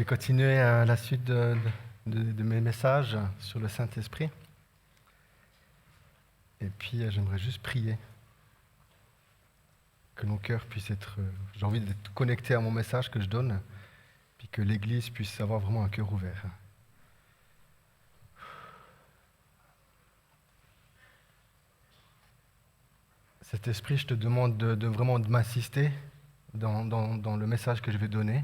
continuer la suite de mes messages sur le Saint-Esprit. Et puis, j'aimerais juste prier que nos cœurs puissent être... j'ai envie d'être connecté à mon message que je donne, puis que l'Église puisse avoir vraiment un cœur ouvert. Cet esprit, je te demande de vraiment de m'assister dans le message que je vais donner,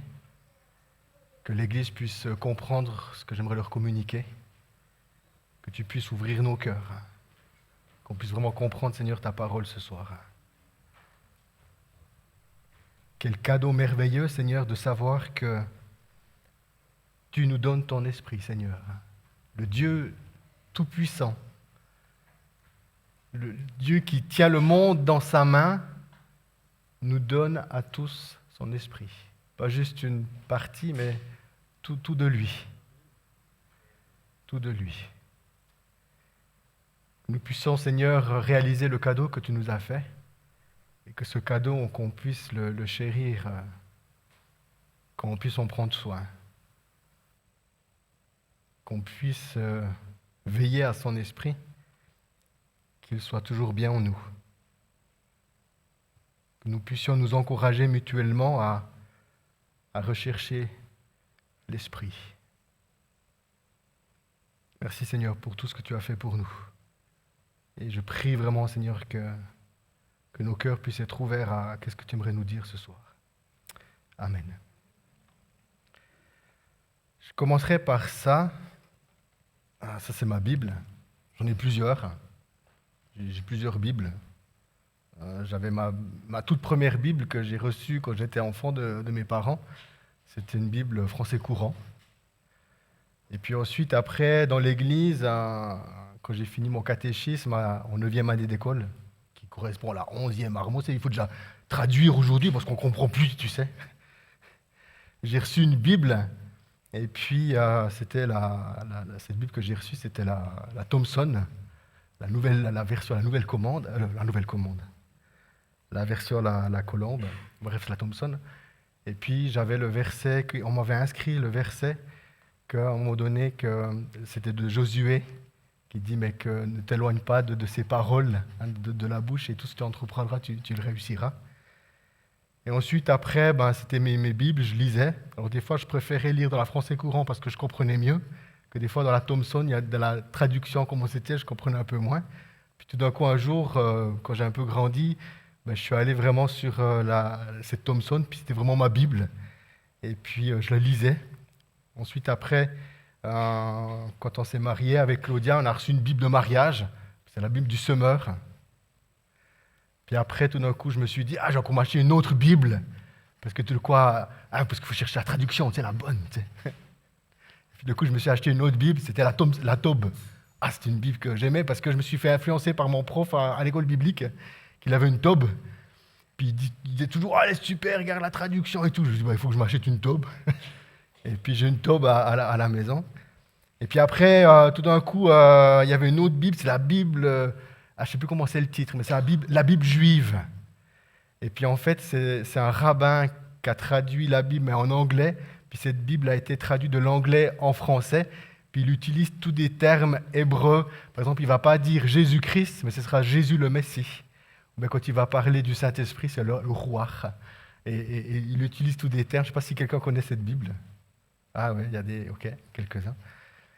que l'Église puisse comprendre ce que j'aimerais leur communiquer, que tu puisses ouvrir nos cœurs, qu'on puisse vraiment comprendre, Seigneur, ta parole ce soir. Quel cadeau merveilleux, Seigneur, de savoir que tu nous donnes ton esprit, Seigneur. Le Dieu tout-puissant, le Dieu qui tient le monde dans sa main, nous donne à tous son esprit. Pas juste une partie, mais tout de lui. Tout de lui. Que nous puissions, Seigneur, réaliser le cadeau que tu nous as fait et que ce cadeau, qu'on puisse le chérir, qu'on puisse en prendre soin, qu'on puisse veiller à son esprit, qu'il soit toujours bien en nous. Que nous puissions nous encourager mutuellement à rechercher l'esprit. Merci Seigneur pour tout ce que tu as fait pour nous. Et je prie vraiment Seigneur que nos cœurs puissent être ouverts à ce que tu aimerais nous dire ce soir. Amen. Je commencerai par ça. Ça c'est ma Bible. J'en ai plusieurs. J'ai plusieurs Bibles. J'avais ma toute première Bible que j'ai reçue quand j'étais enfant de mes parents. C'était une Bible français courant. Et puis ensuite, après, dans l'église, quand j'ai fini mon catéchisme en 9e année d'école, qui correspond à la 11e arme, il faut déjà traduire aujourd'hui parce qu'on ne comprend plus, tu sais. J'ai reçu une Bible, et puis c'était cette Bible que j'ai reçue, c'était la Thompson, la version la Colombe, bref, la Thompson. Et puis j'avais le verset, on m'avait inscrit le verset qu'à un moment donné, que c'était de Josué, qui dit mais que ne t'éloigne pas de ces paroles, de la bouche, et tout ce que tu entreprendras, tu le réussiras. Et ensuite, après, c'était mes Bibles, je lisais. Alors des fois, je préférais lire dans la français courant parce que je comprenais mieux, que des fois dans la Thompson, il y a de la traduction, comment c'était, je comprenais un peu moins. Puis tout d'un coup, un jour, quand j'ai un peu grandi, je suis allé vraiment sur cette Thompson, puis c'était vraiment ma Bible. Et puis je la lisais. Ensuite, après, quand on s'est marié avec Claudia, on a reçu une Bible de mariage. C'est la Bible du semeur. Puis après, tout d'un coup, je me suis dit, j'ai encore m'acheter une autre Bible. Parce que parce qu'il faut chercher la traduction, la bonne. Puis du coup, je me suis acheté une autre Bible, c'était la Taube. C'était une Bible que j'aimais parce que je me suis fait influencer par mon prof à l'école biblique. Il avait une taube, puis il disait toujours « Ah, elle est super, regarde la traduction et tout ». Je lui dis « Il faut que je m'achète une taube ». Et puis j'ai une taube à la maison. Et puis après, tout d'un coup, il y avait une autre Bible, c'est la Bible, je ne sais plus comment c'est le titre, mais c'est la Bible juive. Et puis en fait, c'est un rabbin qui a traduit la Bible, mais en anglais, puis cette Bible a été traduite de l'anglais en français, puis il utilise tous des termes hébreux. Par exemple, il ne va pas dire Jésus-Christ, mais ce sera Jésus le Messie. Mais quand il va parler du Saint-Esprit, c'est le Ruach. Et il utilise tous des termes. Je ne sais pas si quelqu'un connaît cette Bible. Ah oui, il y a quelques-uns.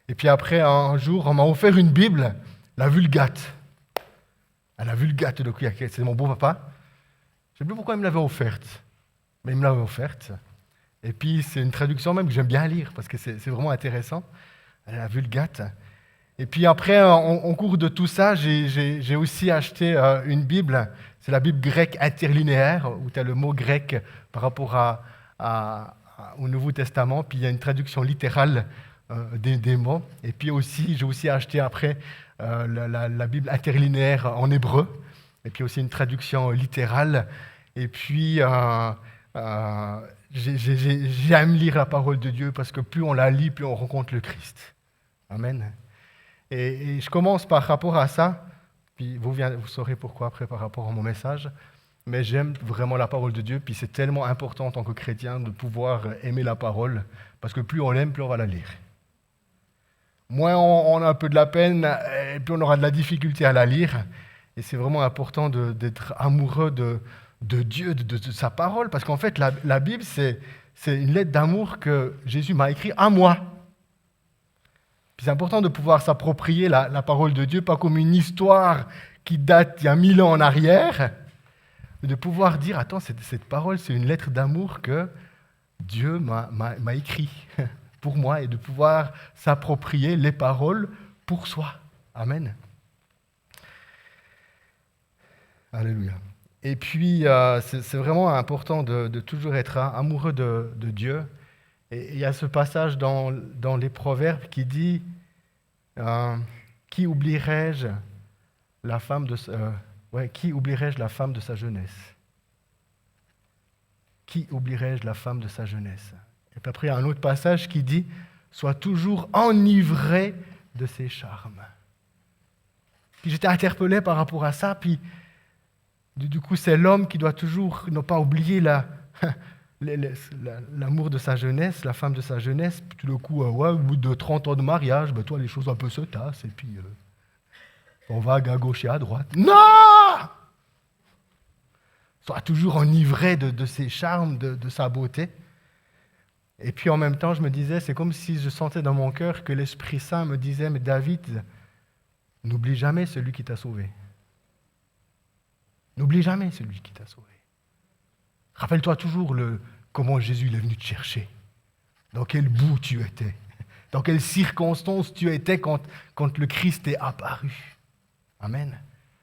Et puis après, un jour, on m'a offert une Bible, la Vulgate. La Vulgate, c'est mon beau-papa. Je ne sais plus pourquoi il me l'avait offerte, mais il me l'avait offerte. Et puis c'est une traduction même que j'aime bien lire, parce que c'est vraiment intéressant. La Vulgate. Et puis après, en cours de tout ça, j'ai aussi acheté une Bible. C'est la Bible grecque interlinéaire, où tu as le mot grec par rapport au Nouveau Testament. Puis il y a une traduction littérale des mots. Et puis aussi, j'ai aussi acheté après la Bible interlinéaire en hébreu. Et puis aussi une traduction littérale. Et puis, j'aime lire la parole de Dieu parce que plus on la lit, plus on rencontre le Christ. Amen. Et je commence par rapport à ça, puis vous saurez pourquoi après par rapport à mon message. mais j'aime vraiment la parole de Dieu, puis c'est tellement important en tant que chrétien de pouvoir aimer la parole, parce que plus on l'aime, plus on va la lire. Moins on a un peu de la peine, et plus on aura de la difficulté à la lire, et c'est vraiment important d'être amoureux de Dieu, de sa parole, parce qu'en fait, la Bible, c'est une lettre d'amour que Jésus m'a écrite à moi. Puis c'est important de pouvoir s'approprier la parole de Dieu, pas comme une histoire qui date il y a 1000 ans en arrière, mais de pouvoir dire, attends, cette parole, c'est une lettre d'amour que Dieu m'a écrite pour moi, et de pouvoir s'approprier les paroles pour soi. Amen. Alléluia. Et puis, c'est vraiment important de toujours être amoureux de Dieu. Et il y a ce passage dans les Proverbes qui dit qui oublierai-je la femme de qui oublierai-je la femme de sa jeunesse? Qui oublierai-je la femme de sa jeunesse? Et puis après, il y a un autre passage qui dit sois toujours enivré de ses charmes. Puis j'étais interpellé par rapport à ça, puis du coup, c'est l'homme qui doit toujours ne pas oublier l'amour de sa jeunesse, la femme de sa jeunesse. Puis tout d'un coup, au bout de 30 ans de mariage, toi, les choses un peu se tassent, et puis on va à gauche et à droite. Non! Sois toujours enivré de ses charmes, de sa beauté. Et puis en même temps, je me disais, c'est comme si je sentais dans mon cœur que l'Esprit Saint me disait, mais David, n'oublie jamais celui qui t'a sauvé. N'oublie jamais celui qui t'a sauvé. Rappelle-toi toujours comment Jésus est venu te chercher. Dans quel bout tu étais. Dans quelles circonstances tu étais quand le Christ est apparu. Amen.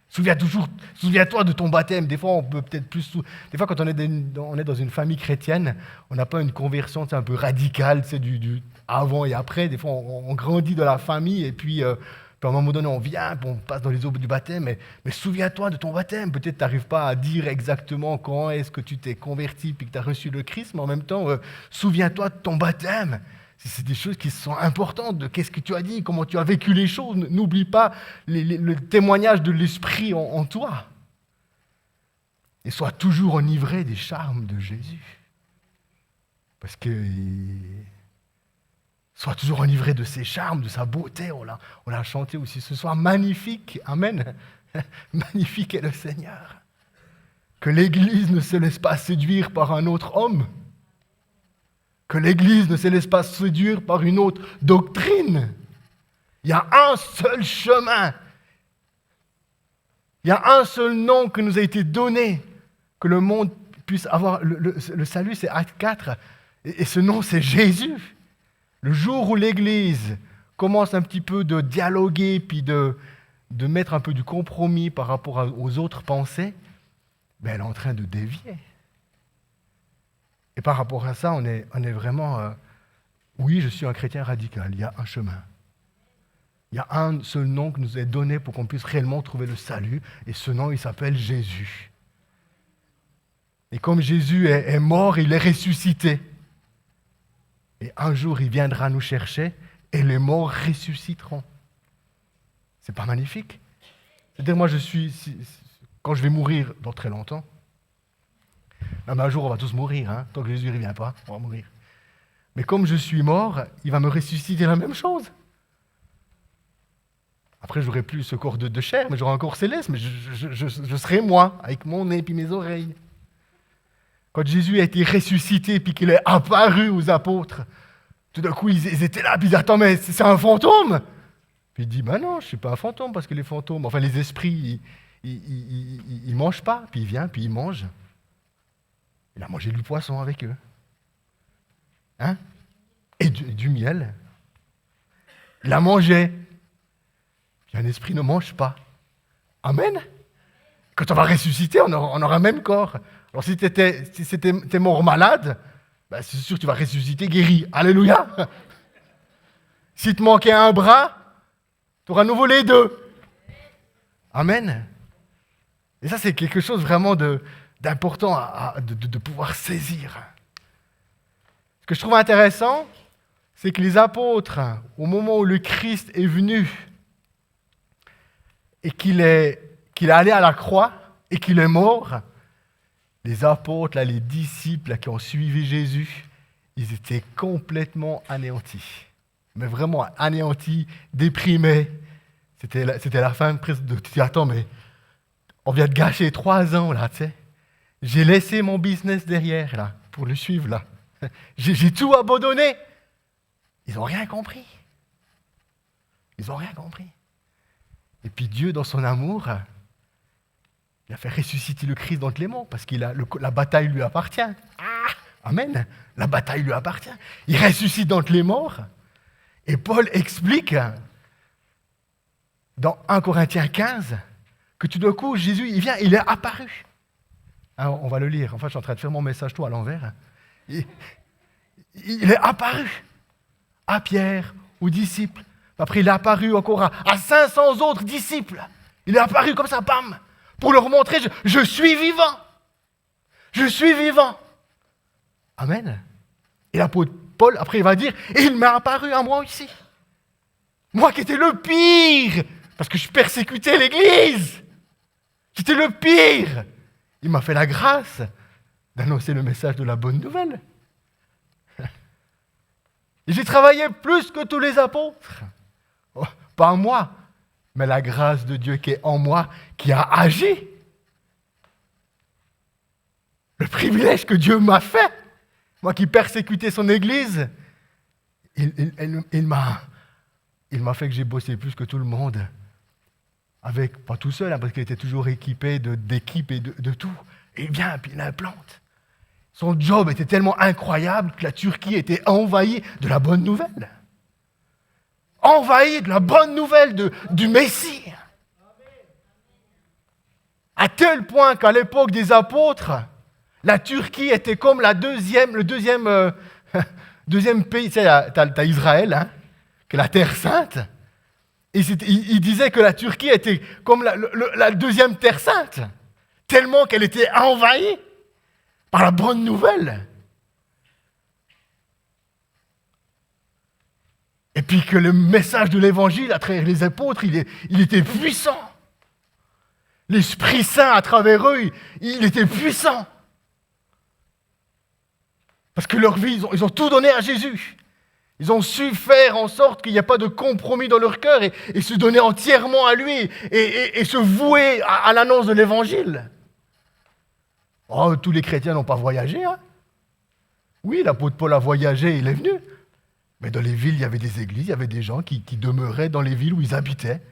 Souviens-toi de ton baptême. Des fois, on peut peut-être plus. Des fois, quand on est dans une famille chrétienne, on n'a pas une conversion un peu radicale, du avant et après. Des fois, on grandit dans la famille et puis à un moment donné, on vient, on passe dans les eaux du baptême, mais souviens-toi de ton baptême. Peut-être tu n'arrives pas à dire exactement quand est-ce que tu t'es converti puis que tu as reçu le Christ, mais en même temps, souviens-toi de ton baptême. C'est des choses qui sont importantes, de qu'est-ce que tu as dit, comment tu as vécu les choses. N'oublie pas le témoignage de l'Esprit en toi. Et sois toujours enivré des charmes de Jésus. Parce que... Sois toujours enivré de ses charmes, de sa beauté. On l'a chanté aussi ce soir. Magnifique, amen. Magnifique est le Seigneur. Que l'Église ne se laisse pas séduire par un autre homme. Que l'Église ne se laisse pas séduire par une autre doctrine. Il y a un seul chemin. Il y a un seul nom qui nous a été donné. Que le monde puisse avoir. Le salut, c'est Acte 4. Et ce nom, c'est Jésus. Le jour où l'Église commence un petit peu de dialoguer, puis de mettre un peu du compromis par rapport aux autres pensées, elle est en train de dévier. Et par rapport à ça, on est vraiment... oui, je suis un chrétien radical, il y a un chemin. Il y a un seul nom qui nous est donné pour qu'on puisse réellement trouver le salut, et ce nom, il s'appelle Jésus. Et comme Jésus est mort, il est ressuscité. Et un jour, il viendra nous chercher et les morts ressusciteront. C'est pas magnifique? C'est-à-dire, moi, quand je vais mourir dans très longtemps, mais un jour, on va tous mourir, hein, tant que Jésus ne revient pas, on va mourir. Mais comme je suis mort, il va me ressusciter la même chose. Après, je n'aurai plus ce corps de chair, mais j'aurai un corps céleste, mais je serai moi, avec mon nez et mes oreilles. Quand Jésus a été ressuscité et qu'il est apparu aux apôtres, tout d'un coup, ils étaient là, puis ils disent, attends, mais c'est un fantôme. Puis il dit, non, je ne suis pas un fantôme, parce que les fantômes, enfin les esprits, ils ne mangent pas. Puis il vient, puis il mange. Il a mangé du poisson avec eux. Hein? Et du miel. Il a mangé. Puis un esprit ne mange pas. Amen. Quand on va ressusciter, on aura un même corps. Alors si t'es mort malade, c'est sûr que tu vas ressusciter guéri. Alléluia. Si te manquait un bras, tu auras à nouveau les deux. Amen. Et ça, c'est quelque chose vraiment d'important de pouvoir saisir. Ce que je trouve intéressant, c'est que les apôtres, au moment où le Christ est venu et qu'il est allé à la croix et qu'il est mort, les apôtres, là, les disciples là, qui ont suivi Jésus, ils étaient complètement anéantis. Mais vraiment anéantis, déprimés. C'était la fin presque de... Tu dis, attends, mais on vient de gâcher 3 ans, là, tu sais. J'ai laissé mon business derrière, là, pour le suivre, là. J'ai tout abandonné. Ils n'ont rien compris. Ils n'ont rien compris. Et puis Dieu, dans son amour, il a fait ressusciter le Christ d'entre les morts, parce que la bataille lui appartient. Amen. La bataille lui appartient. Il ressuscite d'entre les morts. Et Paul explique dans 1 Corinthiens 15 que tout d'un coup, Jésus, il vient, il est apparu. Alors, on va le lire. Enfin, je suis en train de faire mon message tout à l'envers. Il est apparu à Pierre, aux disciples. Après, il est apparu encore à 500 autres disciples. Il est apparu comme ça, bam, pour leur montrer, je suis vivant. Je suis vivant. Amen. Et l'apôtre Paul, après, il va dire, et il m'est apparu à moi aussi. Moi qui étais le pire, parce que je persécutais l'Église. J'étais le pire. Il m'a fait la grâce d'annoncer le message de la bonne nouvelle. Et j'ai travaillé plus que tous les apôtres. Oh, pas moi, mais la grâce de Dieu qui est en moi, qui a agi. Le privilège que Dieu m'a fait, moi qui persécutais son Église, il m'a fait que j'ai bossé plus que tout le monde. Pas tout seul, parce qu'il était toujours équipé d'équipes et de tout. Et bien, puis il implante. Son job était tellement incroyable que la Turquie était envahie de la bonne nouvelle. Envahie de la bonne nouvelle du Messie. À tel point qu'à l'époque des apôtres, la Turquie était comme le deuxième pays. Tu sais, t'as Israël, hein, qui est la Terre Sainte. Et il disait que la Turquie était comme la deuxième Terre Sainte, tellement qu'elle était envahie par la bonne nouvelle. Et puis que le message de l'Évangile à travers les apôtres, il était puissant. L'Esprit Saint à travers eux, il était puissant. Parce que leur vie, ils ont tout donné à Jésus. Ils ont su faire en sorte qu'il n'y a pas de compromis dans leur cœur et se donner entièrement à lui et se vouer à l'annonce de l'Évangile. Oh, tous les chrétiens n'ont pas voyagé, hein? Oui, l'apôtre Paul a voyagé, il est venu. Mais dans les villes, il y avait des églises, il y avait des gens qui demeuraient dans les villes où ils habitaient.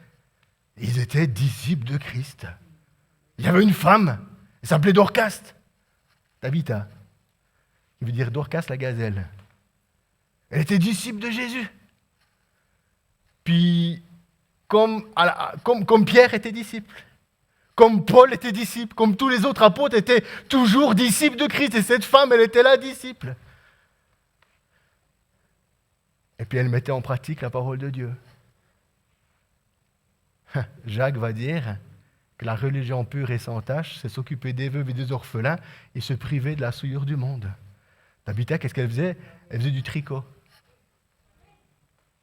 Et ils étaient disciples de Christ. Il y avait une femme, elle s'appelait Dorcas, Tabitha, qui veut dire Dorcas la gazelle. Elle était disciple de Jésus. Puis, comme Pierre était disciple, comme Paul était disciple, comme tous les autres apôtres étaient toujours disciples de Christ. Et cette femme, elle était là, disciple. Et puis elle mettait en pratique la parole de Dieu. Jacques va dire que la religion pure et sans tache, c'est s'occuper des veuves et des orphelins et se priver de la souillure du monde. Tabitha, qu'est-ce qu'elle faisait? Elle faisait du tricot.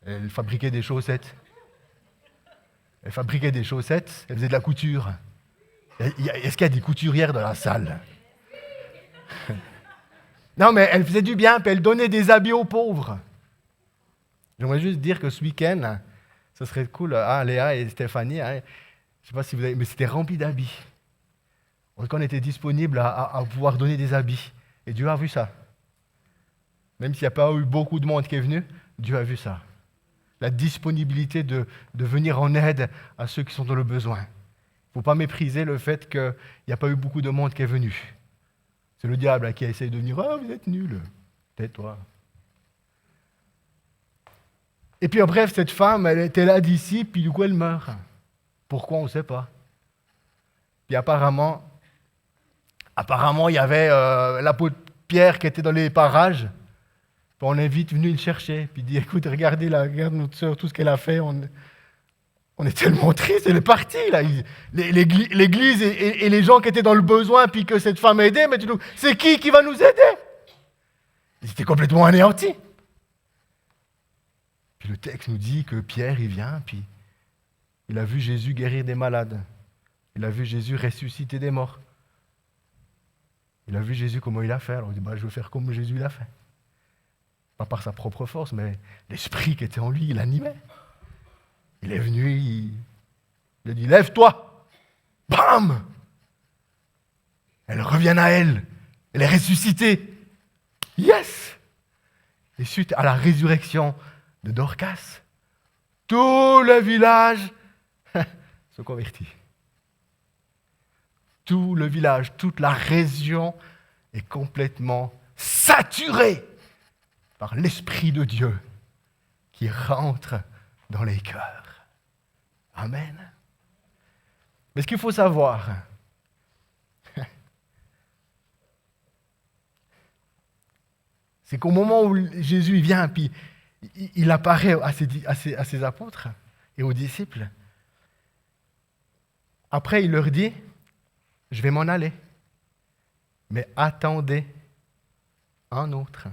Elle fabriquait des chaussettes. Elle faisait de la couture. Est-ce qu'il y a des couturières dans la salle? Non, mais elle faisait du bien, puis elle donnait des habits aux pauvres. J'aimerais juste dire que ce week-end, ce serait cool, Léa et Stéphanie, je ne sais pas si vous avez, mais c'était rempli d'habits. On était disponible à pouvoir donner des habits. Et Dieu a vu ça. Même s'il n'y a pas eu beaucoup de monde qui est venu, Dieu a vu ça. La disponibilité de venir en aide à ceux qui sont dans le besoin. Il ne faut pas mépriser le fait qu'il n'y a pas eu beaucoup de monde qui est venu. C'est le diable qui essaie de dire « Ah, vous êtes nuls, tais-toi ». Et puis bref, cette femme, elle était là d'ici, puis du coup elle meurt. Pourquoi, on ne sait pas. Puis apparemment, il y avait l'apôtre Pierre qui était dans les parages. Puis on est vite venu le chercher. Puis il dit, écoute, regarde notre sœur, tout ce qu'elle a fait. On est tellement tristes, elle est partie. Là. L'église et les gens qui étaient dans le besoin, puis que cette femme aidait, mais c'est qui va nous aider? Ils étaient complètement anéantis. Puis le texte nous dit que Pierre, il vient, puis il a vu Jésus guérir des malades. Il a vu Jésus ressusciter des morts. Il a vu Jésus comment il a fait, alors il dit, je veux faire comme Jésus l'a fait. Pas par sa propre force, mais l'esprit qui était en lui, il l'animait. Il est venu, il a dit, lève-toi. Bam! Elle revient à elle. Elle est ressuscitée. Yes! Et suite à la résurrection de Dorcas, tout le village se convertit. Tout le village, toute la région est complètement saturée par l'Esprit de Dieu qui rentre dans les cœurs. Amen. Mais ce qu'il faut savoir, c'est qu'au moment où Jésus vient, puis il apparaît à ses apôtres et aux disciples, après il leur dit, je vais m'en aller, mais attendez un autre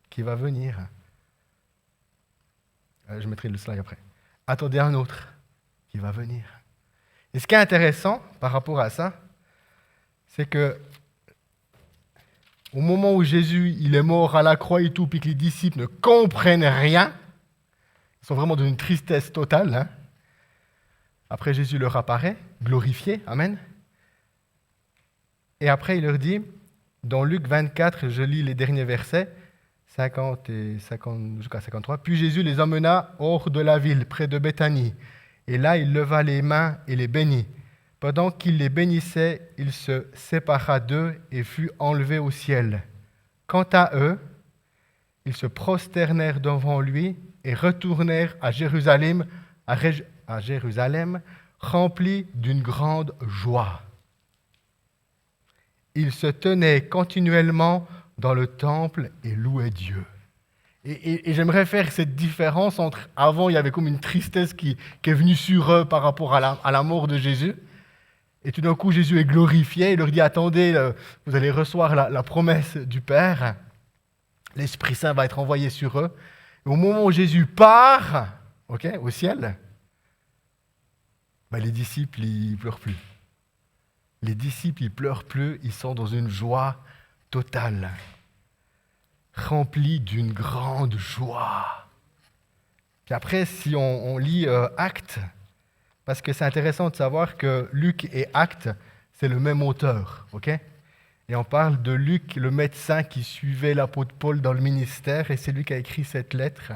qui va venir. Je mettrai le slide après. Attendez un autre qui va venir. Et ce qui est intéressant par rapport à ça, c'est que au moment où Jésus il est mort à la croix et tout, puis que les disciples ne comprennent rien, ils sont vraiment dans une tristesse totale. Hein. Après, Jésus leur apparaît, glorifié, amen. Et après, il leur dit, dans Luc 24, je lis les derniers versets, 50 jusqu'à 53, puis Jésus les emmena hors de la ville, près de Béthanie. Et là, il leva les mains et les bénit. Pendant qu'il les bénissait, il se sépara d'eux et fut enlevé au ciel. Quant à eux, ils se prosternèrent devant lui et retournèrent à Jérusalem, remplis d'une grande joie. Ils se tenaient continuellement dans le temple et louaient Dieu. Et j'aimerais faire cette différence entre avant, il y avait comme une tristesse qui est venue sur eux par rapport à la mort de Jésus. Et tout d'un coup, Jésus est glorifié. Il leur dit, attendez, vous allez recevoir la promesse du Père. L'Esprit Saint va être envoyé sur eux. Et au moment où Jésus part au ciel, les disciples, ils ne pleurent plus. Les disciples, ils ne pleurent plus. Ils sont dans une joie totale, remplis d'une grande joie. Puis après, si on lit Actes, parce que c'est intéressant de savoir que Luc et Actes, c'est le même auteur, ok? Et on parle de Luc, le médecin qui suivait l'apôtre Paul dans le ministère, et c'est lui qui a écrit cette lettre.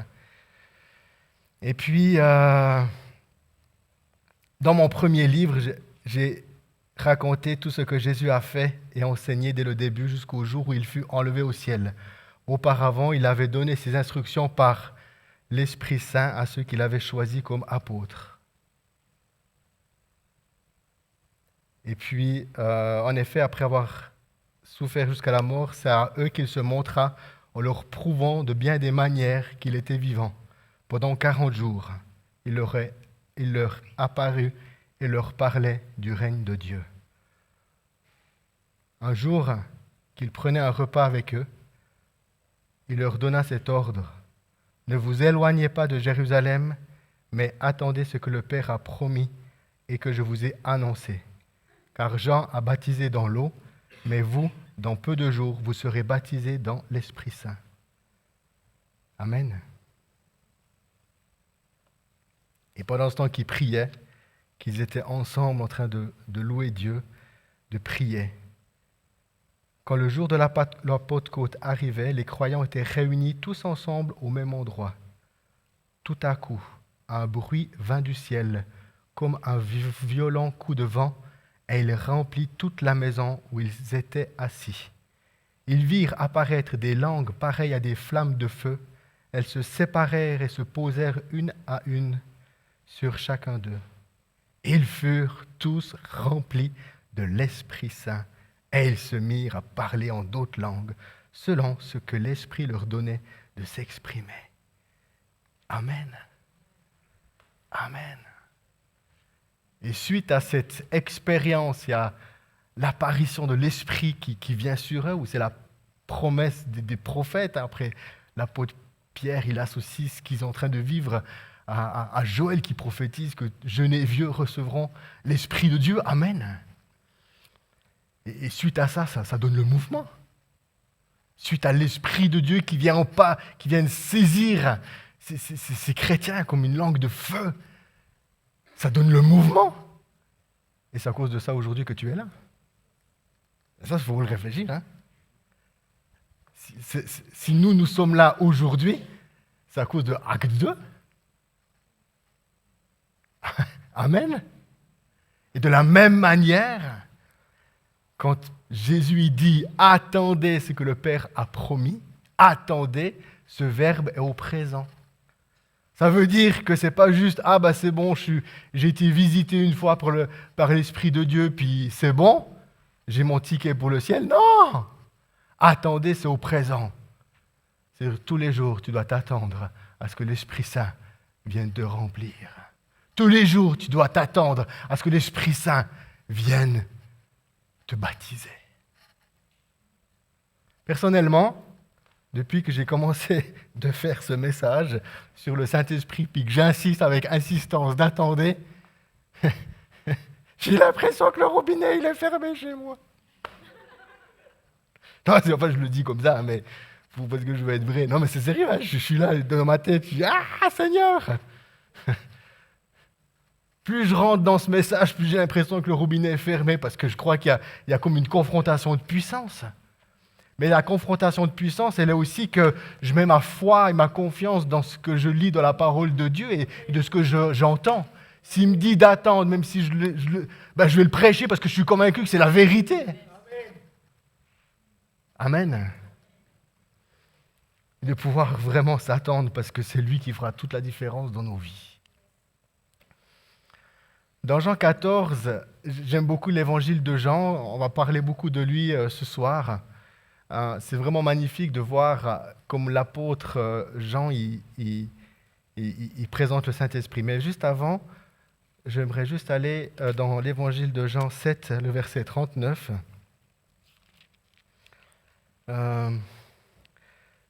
Et puis, dans mon premier livre, j'ai raconté tout ce que Jésus a fait et enseigné dès le début jusqu'au jour où il fut enlevé au ciel. Auparavant, il avait donné ses instructions par l'Esprit Saint à ceux qu'il avait choisis comme apôtres. Et puis, en effet, après avoir souffert jusqu'à la mort, c'est à eux qu'il se montra en leur prouvant de bien des manières qu'il était vivant. Pendant 40 jours, il leur apparut et leur parlait du règne de Dieu. Un jour, qu'il prenait un repas avec eux, il leur donna cet ordre. Ne vous éloignez pas de Jérusalem, mais attendez ce que le Père a promis et que je vous ai annoncé. Car Jean a baptisé dans l'eau, mais vous, dans peu de jours, vous serez baptisés dans l'Esprit Saint. Amen. Et pendant ce temps qu'ils priaient, qu'ils étaient ensemble en train de louer Dieu, de prier, quand le jour de la Pentecôte arrivait, les croyants étaient réunis tous ensemble au même endroit. Tout à coup, un bruit vint du ciel, comme un violent coup de vent, et il remplit toute la maison où ils étaient assis. Ils virent apparaître des langues pareilles à des flammes de feu. Elles se séparèrent et se posèrent une à une sur chacun d'eux. Ils furent tous remplis de l'Esprit Saint, et ils se mirent à parler en d'autres langues, selon ce que l'Esprit leur donnait de s'exprimer. Amen. Amen. Et suite à cette expérience, il y a l'apparition de l'Esprit qui vient sur eux, ou c'est la promesse des prophètes. Après, l'apôtre Pierre, il associe ce qu'ils sont en train de vivre à Joël qui prophétise que jeunes et vieux recevront l'Esprit de Dieu. Amen. Et suite à ça, ça donne le mouvement. Suite à l'Esprit de Dieu qui vient saisir ces chrétiens comme une langue de feu, ça donne le mouvement. Et c'est à cause de ça aujourd'hui que tu es là. Et ça, il faut le réfléchir. Hein? Si nous sommes là aujourd'hui, c'est à cause de Acte 2. Amen. Et de la même manière, quand Jésus dit « Attendez ce que le Père a promis », attendez, ce verbe est au présent. Ça veut dire que ce n'est pas juste « Ah, c'est bon, j'ai été visité une fois par l'Esprit de Dieu, puis c'est bon, j'ai mon ticket pour le ciel. » Non! Attendez, c'est au présent. C'est-à-dire tous les jours, tu dois t'attendre à ce que l'Esprit Saint vienne te remplir. Tous les jours, tu dois t'attendre à ce que l'Esprit Saint vienne te baptiser. Personnellement, depuis que j'ai commencé de faire ce message sur le Saint-Esprit, puis que j'insiste avec insistance d'attendre, j'ai l'impression que le robinet il est fermé chez moi. Non, enfin, je le dis comme ça, mais parce que je veux être vrai. Non, mais c'est sérieux, hein, je suis là dans ma tête, je dis « Ah, Seigneur !» Plus je rentre dans ce message, plus j'ai l'impression que le robinet est fermé, parce que je crois qu'il y a comme une confrontation de puissance. Mais la confrontation de puissance, elle est aussi que je mets ma foi et ma confiance dans ce que je lis dans la parole de Dieu et de ce que j'entends. S'il me dit d'attendre, même si je vais le prêcher parce que je suis convaincu que c'est la vérité. Amen. Et de pouvoir vraiment s'attendre parce que c'est lui qui fera toute la différence dans nos vies. Dans Jean 14, j'aime beaucoup l'évangile de Jean. On va parler beaucoup de lui ce soir. C'est vraiment magnifique de voir comme l'apôtre Jean il présente le Saint-Esprit. Mais juste avant, j'aimerais juste aller dans l'évangile de Jean 7, le verset 39.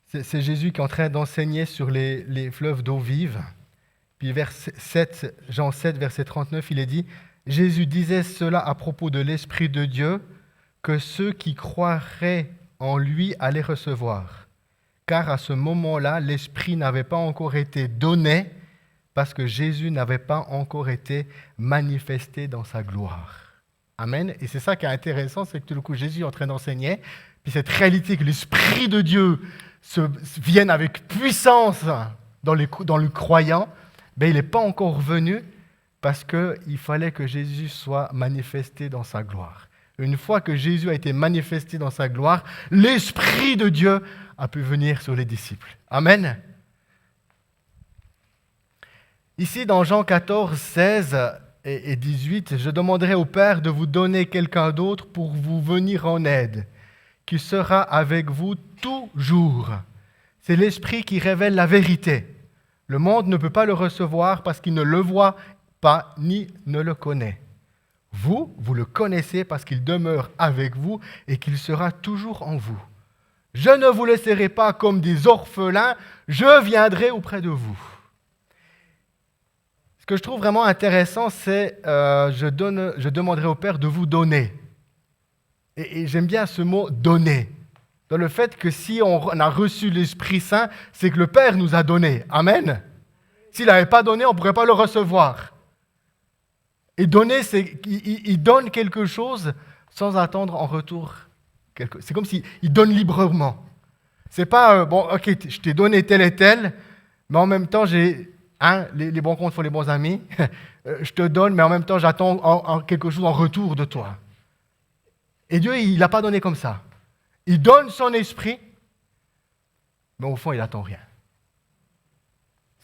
C'est Jésus qui est en train d'enseigner sur les fleuves d'eau vive. Puis Jean 7, verset 39, il est dit « Jésus disait cela à propos de l'Esprit de Dieu, que ceux qui croiraient en lui allaient recevoir. Car à ce moment-là, l'Esprit n'avait pas encore été donné, parce que Jésus n'avait pas encore été manifesté dans sa gloire. » Amen. Et c'est ça qui est intéressant, c'est que tout le coup, Jésus est en train d'enseigner, puis cette réalité que l'Esprit de Dieu vienne avec puissance dans le croyant, il n'est pas encore venu parce qu'il fallait que Jésus soit manifesté dans sa gloire. Une fois que Jésus a été manifesté dans sa gloire, l'Esprit de Dieu a pu venir sur les disciples. Amen. Ici, dans Jean 14, 16 et 18, « Je demanderai au Père de vous donner quelqu'un d'autre pour vous venir en aide, qui sera avec vous toujours. C'est l'Esprit qui révèle la vérité. Le monde ne peut pas le recevoir parce qu'il ne le voit pas ni ne le connaît. Vous le connaissez parce qu'il demeure avec vous et qu'il sera toujours en vous. Je ne vous laisserai pas comme des orphelins, je viendrai auprès de vous. » Ce que je trouve vraiment intéressant, c'est je demanderai au Père de vous donner. Et j'aime bien ce mot « donner ». Dans le fait que si on a reçu l'Esprit Saint, c'est que le Père nous a donné. Amen. S'il n'avait pas donné, on ne pourrait pas le recevoir. Et donner, c'est qu'il donne quelque chose sans attendre en retour. C'est comme s'il donne librement. C'est pas, ok, je t'ai donné tel et tel, mais en même temps, les bons comptes font les bons amis. Je te donne, mais en même temps, j'attends quelque chose en retour de toi. Et Dieu, il n'a pas donné comme ça. Il donne son esprit, mais au fond, il n'attend rien.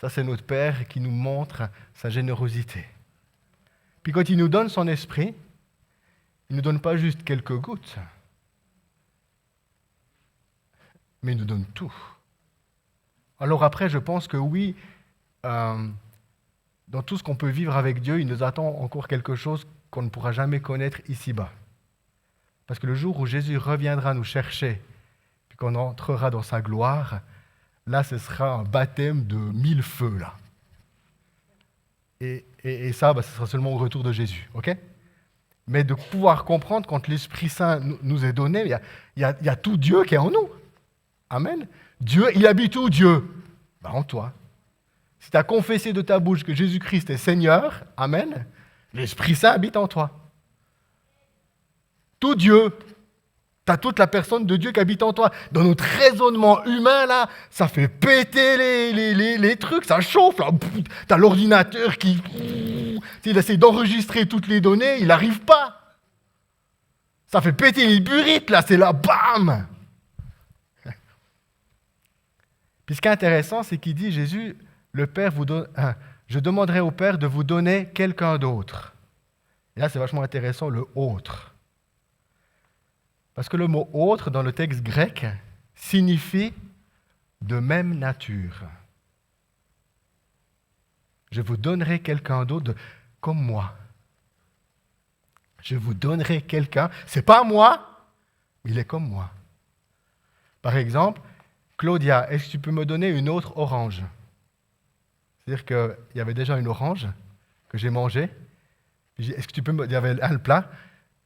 Ça, c'est notre Père qui nous montre sa générosité. Puis quand il nous donne son esprit, il ne nous donne pas juste quelques gouttes, mais il nous donne tout. Alors après, je pense que oui, dans tout ce qu'on peut vivre avec Dieu, il nous attend encore quelque chose qu'on ne pourra jamais connaître ici-bas. Parce que le jour où Jésus reviendra nous chercher, puis qu'on entrera dans sa gloire, là, ce sera un baptême de 1000 feux, là. Et ça, ce sera seulement au retour de Jésus, ok ? mais de pouvoir comprendre quand l'Esprit Saint nous est donné, il y a tout Dieu qui est en nous. Amen. Dieu, il habite où Dieu? En toi. Si tu as confessé de ta bouche que Jésus-Christ est Seigneur, amen, l'Esprit Saint habite en toi. Tout Dieu, tu as toute la personne de Dieu qui habite en toi. Dans notre raisonnement humain, là, ça fait péter les trucs, ça chauffe. Tu as l'ordinateur qui... Il essaie d'enregistrer toutes les données, il n'arrive pas. Ça fait péter les burrites, là, c'est là, bam. Puis ce qui est intéressant, c'est qu'il dit, Jésus, le Père vous donne... je demanderai au Père de vous donner quelqu'un d'autre. Et là, c'est vachement intéressant, le « autre ». Parce que le mot « autre » dans le texte grec signifie « de même nature ». Je vous donnerai quelqu'un d'autre comme moi. Je vous donnerai quelqu'un, c'est pas moi, il est comme moi. Par exemple, Claudia, est-ce que tu peux me donner une autre orange? C'est-à-dire qu'il y avait déjà une orange que j'ai mangée. Est-ce que tu peux il y avait le plat.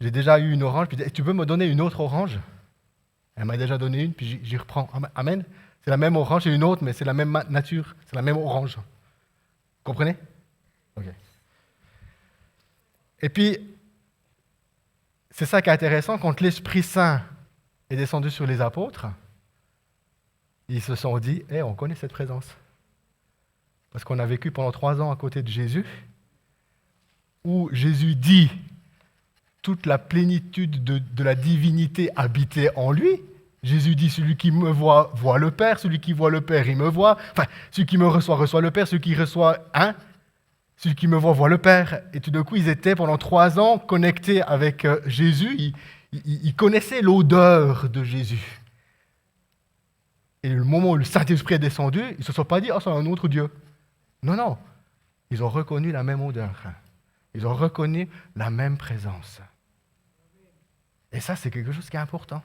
J'ai déjà eu une orange. Puis est-ce que tu peux me donner une autre orange? Elle m'a déjà donné une, puis j'y reprends. Amen. C'est la même orange, j'ai une autre, mais c'est la même nature. C'est la même orange. Vous comprenez? Ok. Et puis, c'est ça qui est intéressant, quand l'Esprit Saint est descendu sur les apôtres, ils se sont dit, on connaît cette présence. Parce qu'on a vécu pendant 3 ans à côté de Jésus, où Jésus dit, toute la plénitude de la divinité habitait en lui. Jésus dit, celui qui me voit, voit le Père, celui qui voit le Père, il me voit. Enfin, celui qui me reçoit, reçoit le Père, celui qui reçoit, celui qui me voit, voit le Père. Et tout d'un coup, ils étaient pendant 3 ans connectés avec Jésus. Ils connaissaient l'odeur de Jésus. Et le moment où le Saint-Esprit est descendu, ils ne se sont pas dit, c'est un autre Dieu. Non. Ils ont reconnu la même odeur. Ils ont reconnu la même présence. Et ça, c'est quelque chose qui est important.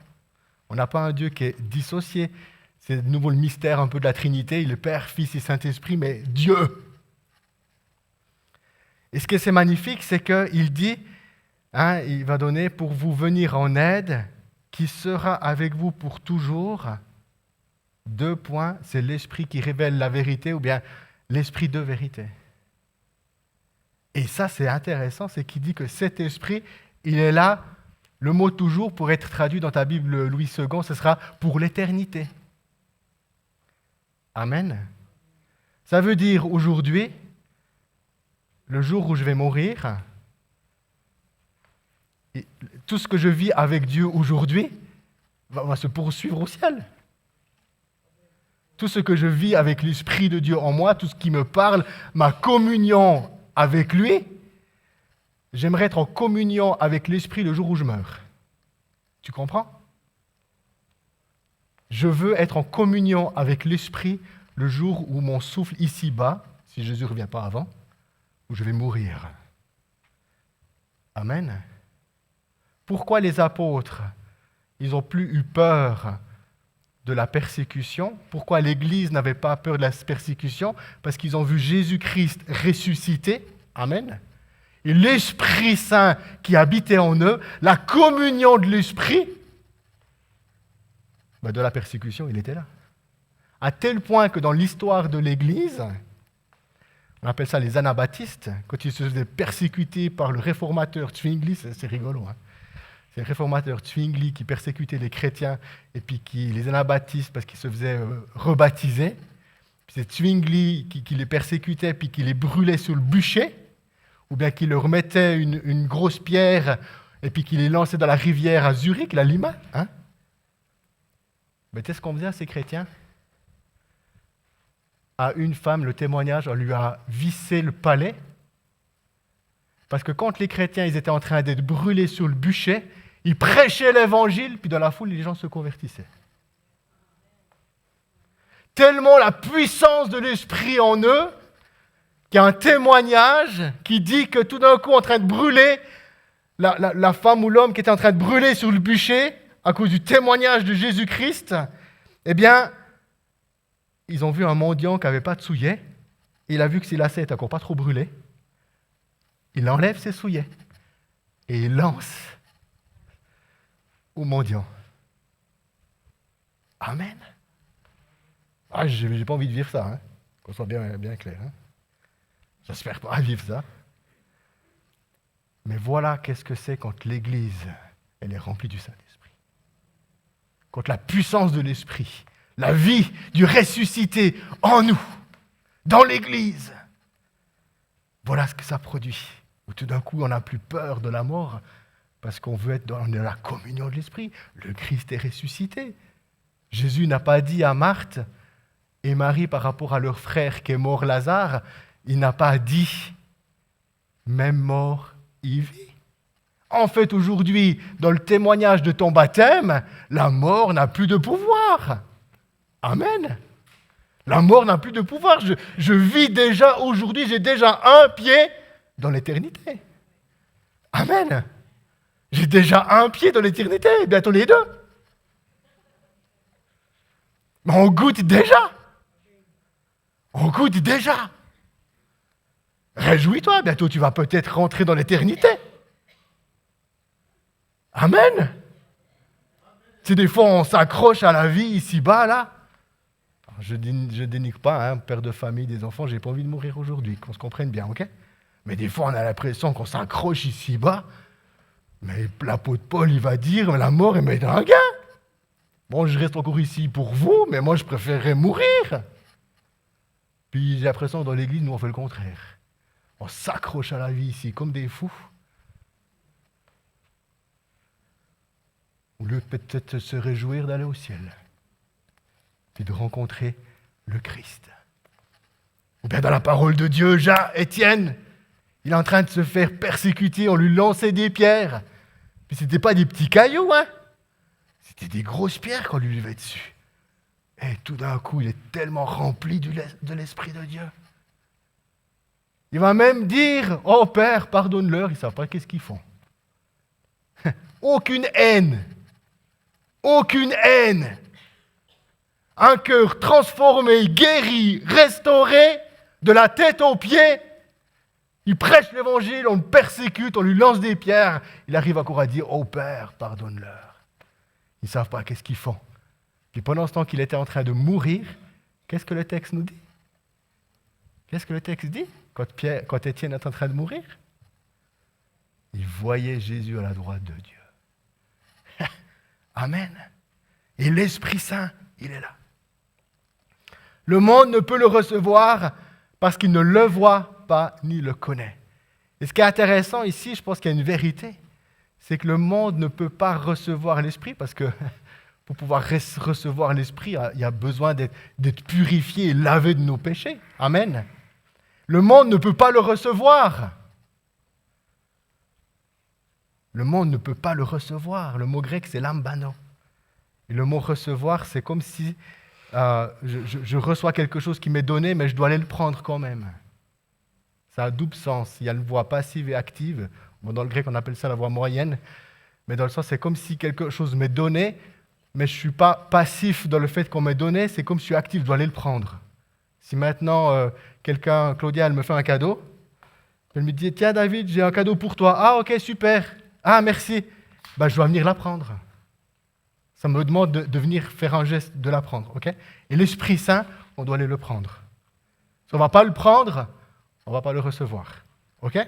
On n'a pas un Dieu qui est dissocié. C'est de nouveau le mystère un peu de la Trinité. Il est Père, Fils et Saint-Esprit, mais Dieu. Et ce qui est magnifique, c'est qu'il dit, il va donner pour vous venir en aide, qui sera avec vous pour toujours. 2 points, c'est l'Esprit qui révèle la vérité ou bien l'Esprit de vérité. Et ça, c'est intéressant, c'est qu'il dit que cet Esprit, il est là, le mot toujours, pour être traduit dans ta Bible Louis II, ce sera pour l'éternité. Amen. Ça veut dire aujourd'hui, le jour où je vais mourir, tout ce que je vis avec Dieu aujourd'hui va se poursuivre au ciel. Tout ce que je vis avec l'Esprit de Dieu en moi, tout ce qui me parle, ma communion avec lui, j'aimerais être en communion avec l'Esprit le jour où je meurs. Tu comprends? Je veux être en communion avec l'Esprit le jour où mon souffle ici-bas, si Jésus ne revient pas avant, où je vais mourir. Amen. Pourquoi les apôtres, ils n'ont plus eu peur de la persécution? Pourquoi l'Église n'avait pas peur de la persécution? Parce qu'ils ont vu Jésus-Christ ressuscité. Amen. Et l'Esprit Saint qui habitait en eux, la communion de l'Esprit, de la persécution, il était là. À tel point que dans l'histoire de l'Église, on appelle ça les anabaptistes, quand ils se faisaient persécuter par le réformateur Zwingli, c'est rigolo, c'est le réformateur Zwingli qui persécutait les chrétiens et puis les anabaptistes parce qu'ils se faisaient rebaptiser. Puis c'est Zwingli qui les persécutait puis qui les brûlait sur le bûcher, ou bien qui leur mettait une grosse pierre et puis qui les lançait dans la rivière à Zurich, la Lima. Mais qu'est-ce qu'on faisait à ces chrétiens? À une femme, le témoignage, on lui a vissé le palais. Parce que quand les chrétiens ils étaient en train d'être brûlés sur le bûcher, ils prêchaient l'évangile, puis dans la foule, les gens se convertissaient. Tellement la puissance de l'Esprit en eux, qu'il y a un témoignage qui dit que tout d'un coup, en train de brûler, la femme ou l'homme qui était en train de brûler sur le bûcher, à cause du témoignage de Jésus-Christ, eh bien, ils ont vu un mendiant qui n'avait pas de souliers. Il a vu que ses lacets n'étaient encore pas trop brûlés. Il enlève ses souliers. et il lance aux mendiants. Amen. Ah, j'ai pas envie de vivre ça, hein. Qu'on soit bien clair. Hein. J'espère pas vivre ça. Mais voilà qu'est-ce que c'est quand l'Église, elle est remplie du Saint-Esprit. Quand la puissance de l'Esprit, la vie du ressuscité en nous, dans l'Église, voilà ce que ça produit. Où tout d'un coup, on n'a plus peur de la mort parce qu'on veut être dans la communion de l'Esprit. Le Christ est ressuscité. Jésus n'a pas dit à Marthe et Marie par rapport à leur frère qui est mort Lazare, il n'a pas dit « même mort, il vit ». En fait, aujourd'hui, dans le témoignage de ton baptême, la mort n'a plus de pouvoir. Amen. La mort n'a plus de pouvoir. Je vis déjà aujourd'hui, j'ai déjà un pied dans l'éternité. Amen. J'ai déjà un pied dans l'éternité, bientôt les deux. Mais on goûte déjà. On goûte déjà. Réjouis-toi, bientôt tu vas peut-être rentrer dans l'éternité. Amen. Si des fois on s'accroche à la vie ici-bas, là, je dénigre pas, hein, père de famille, des enfants, j'ai pas envie de mourir aujourd'hui, qu'on se comprenne bien, ok? Mais des fois on a l'impression qu'on s'accroche ici-bas, mais l'apôtre Paul, il va dire, la mort, elle m'est un gain. Bon, je reste encore ici pour vous, mais moi je préférerais mourir. Puis j'ai l'impression que dans l'église, nous on fait le contraire. On s'accroche à la vie ici comme des fous. Au lieu de peut-être se réjouir d'aller au ciel, puis de rencontrer le Christ. Ou bien dans la parole de Dieu, Étienne, il est en train de se faire persécuter, on lui lançait des pierres. Puis ce n'était pas des petits cailloux, hein. C'était des grosses pierres qu'on lui levait dessus. Et tout d'un coup, il est tellement rempli de l'Esprit de Dieu. Il va même dire, « Oh Père, pardonne-leur, ils ne savent pas qu'est-ce qu'ils font. » Aucune haine. Aucune haine. Un cœur transformé, guéri, restauré, de la tête aux pieds. Il prêche l'évangile, on le persécute, on lui lance des pierres. Il arrive encore à dire, « Oh Père, pardonne-leur. » Ils ne savent pas qu'est-ce qu'ils font. Puis pendant ce temps qu'il était en train de mourir, qu'est-ce que le texte nous dit? Qu'est-ce que le texte dit quand Étienne est en train de mourir? Il voyait Jésus à la droite de Dieu. Amen. Et l'Esprit Saint, il est là. Le monde ne peut le recevoir parce qu'il ne le voit pas ni le connaît. Et ce qui est intéressant ici, je pense qu'il y a une vérité, c'est que le monde ne peut pas recevoir l'Esprit parce que pour pouvoir recevoir l'Esprit, il y a besoin d'être purifié et lavé de nos péchés. Amen. Le monde ne peut pas le recevoir. Le monde ne peut pas le recevoir. Le mot grec, c'est lambano. Et le mot recevoir, c'est comme si je reçois quelque chose qui m'est donné, mais je dois aller le prendre quand même. Ça a double sens. Il y a une voix passive et active. Bon, dans le grec, on appelle ça la voix moyenne. Mais dans le sens, c'est comme si quelque chose m'est donné, mais je ne suis pas passif dans le fait qu'on m'ait donné, c'est comme si je suis actif, je dois aller le prendre. Si maintenant, Claudia, elle me fait un cadeau, elle me dit, tiens David, j'ai un cadeau pour toi. Ah ok, super. Ah merci. Ben, je dois venir la prendre. Ça me demande de venir faire un geste, de la prendre. Okay? Et l'Esprit Saint, on doit aller le prendre. Si on ne va pas le prendre, on ne va pas le recevoir. Ok?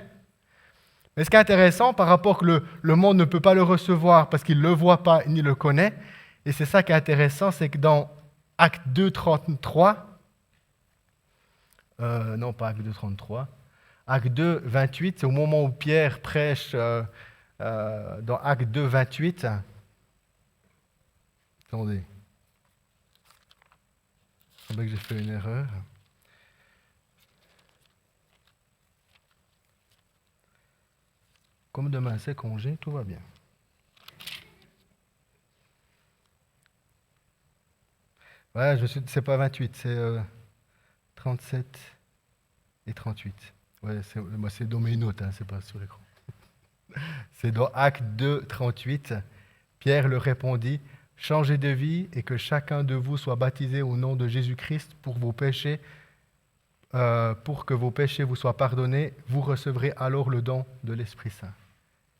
Mais ce qui est intéressant, par rapport que le monde ne peut pas le recevoir parce qu'il ne le voit pas ni le connaît, et c'est ça qui est intéressant, c'est que dans Acte 2, 33, non pas Acte 2, 33, Acte 2, 28, c'est au moment où Pierre prêche dans Acte 2, 28. Attendez. Il semble que j'ai fait une erreur. Comme demain c'est congé, tout va bien. Ouais, c'est pas 28, c'est 37 et 38. Ouais, c'est dans mes notes, hein, c'est pas sur l'écran. C'est dans Acte 2, 38. Pierre leur répondit, « Changez de vie et que chacun de vous soit baptisé au nom de Jésus-Christ pour vos péchés, pour que vos péchés vous soient pardonnés. Vous recevrez alors le don de l'Esprit Saint. »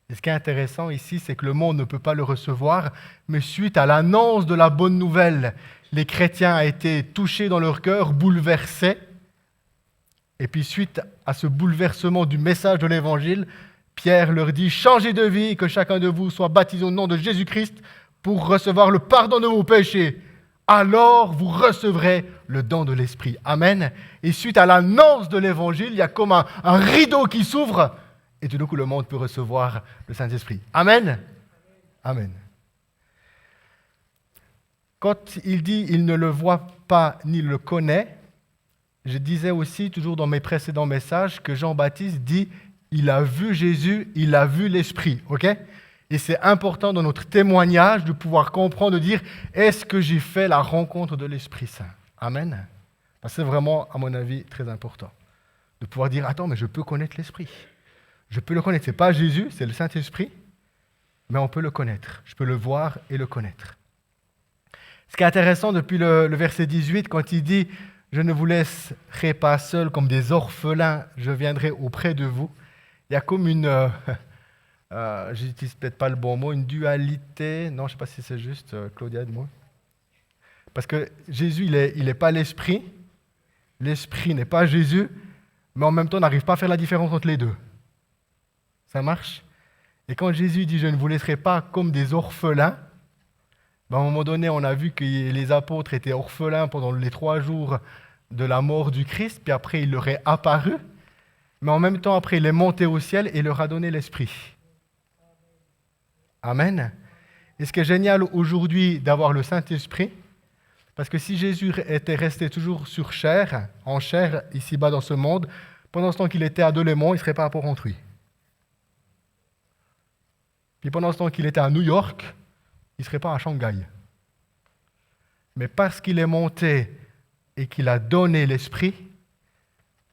Et ce qui est intéressant ici, c'est que le monde ne peut pas le recevoir, mais suite à l'annonce de la bonne nouvelle, les chrétiens ont été touchés dans leur cœur, bouleversés. Et puis suite à ce bouleversement du message de l'Évangile, Pierre leur dit « Changez de vie, que chacun de vous soit baptisé au nom de Jésus-Christ pour recevoir le pardon de vos péchés. Alors vous recevrez le don de l'Esprit. » Amen. Et suite à l'annonce de l'Évangile, il y a comme un rideau qui s'ouvre et tout d'un coup le monde peut recevoir le Saint-Esprit. Amen. Amen. Quand il dit « il ne le voit pas ni le connaît », je disais aussi, toujours dans mes précédents messages, que Jean-Baptiste dit « il a vu Jésus, il a vu l'Esprit ». Ok ? Et c'est important dans notre témoignage de pouvoir comprendre, de dire « est-ce que j'ai fait la rencontre de l'Esprit Saint ?» Amen. Parce que c'est vraiment, à mon avis, très important. De pouvoir dire « attends, mais je peux connaître l'Esprit. Je peux le connaître. Ce n'est pas Jésus, c'est le Saint-Esprit, mais on peut le connaître. Je peux le voir et le connaître. » Ce qui est intéressant depuis le verset 18, quand il dit « je ne vous laisserai pas seuls comme des orphelins, je viendrai auprès de vous », il y a comme une, je n'utilise peut-être pas le bon mot, une dualité, non, je ne sais pas si c'est juste, Claudia, aide-moi. Parce que Jésus, il n'est pas l'Esprit n'est pas Jésus, mais en même temps, on n'arrive pas à faire la différence entre les deux. Ça marche ? Et quand Jésus dit « je ne vous laisserai pas comme des orphelins », à un moment donné, on a vu que les apôtres étaient orphelins pendant les 3 jours de la mort du Christ, puis après, il leur est apparu. Mais en même temps, après, il est monté au ciel et leur a donné l'Esprit. Amen. Et ce qui est génial aujourd'hui d'avoir le Saint-Esprit, parce que si Jésus était resté toujours sur chair, en chair, ici-bas dans ce monde, pendant ce temps qu'il était à Delémont, il ne serait pas à Port-Rentruy. Puis pendant ce temps qu'il était à New York, il ne serait pas à Shanghai. Mais parce qu'il est monté et qu'il a donné l'Esprit,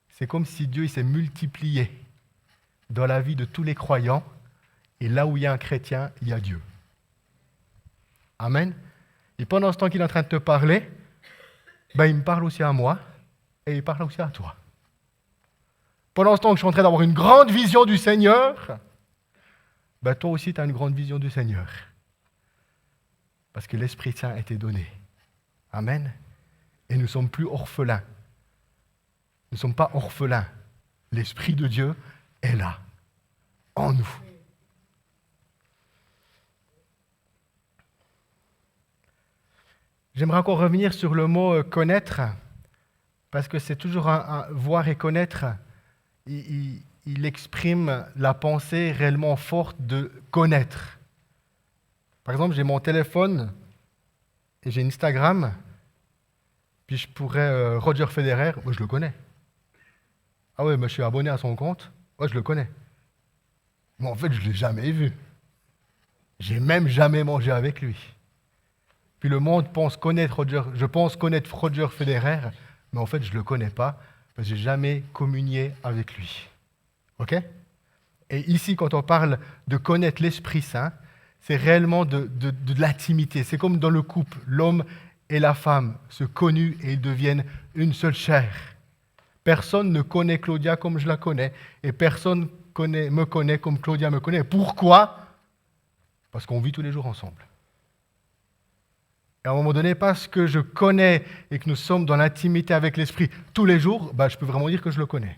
c'est comme si Dieu il s'est multiplié dans la vie de tous les croyants. Et là où il y a un chrétien, il y a Dieu. Amen. Et pendant ce temps qu'il est en train de te parler, il me parle aussi à moi et il parle aussi à toi. Pendant ce temps que je suis en train d'avoir une grande vision du Seigneur, toi aussi tu as une grande vision du Seigneur. Parce que l'Esprit Saint a été donné. Amen. Et nous ne sommes plus orphelins. Nous ne sommes pas orphelins. L'Esprit de Dieu est là, en nous. J'aimerais encore revenir sur le mot « connaître », parce que c'est toujours un voir et connaître. Il exprime la pensée réellement forte de connaître. Par exemple, j'ai mon téléphone et j'ai Instagram, puis je pourrais Roger Federer, moi je le connais. Ah ouais, moi je suis abonné à son compte, moi je le connais. Mais en fait, je ne l'ai jamais vu. J'ai même jamais mangé avec lui. Puis le monde pense connaître Roger Federer, mais en fait, je ne le connais pas, parce que je n'ai jamais communié avec lui. OK ? Et ici, quand on parle de connaître l'Esprit Saint, c'est réellement de l'intimité. C'est comme dans le couple, l'homme et la femme se connus et ils deviennent une seule chair. Personne ne connaît Claudia comme je la connais et personne me connaît comme Claudia me connaît. Pourquoi ? Parce qu'on vit tous les jours ensemble. Et à un moment donné, parce que je connais et que nous sommes dans l'intimité avec l'Esprit tous les jours, je peux vraiment dire que je le connais.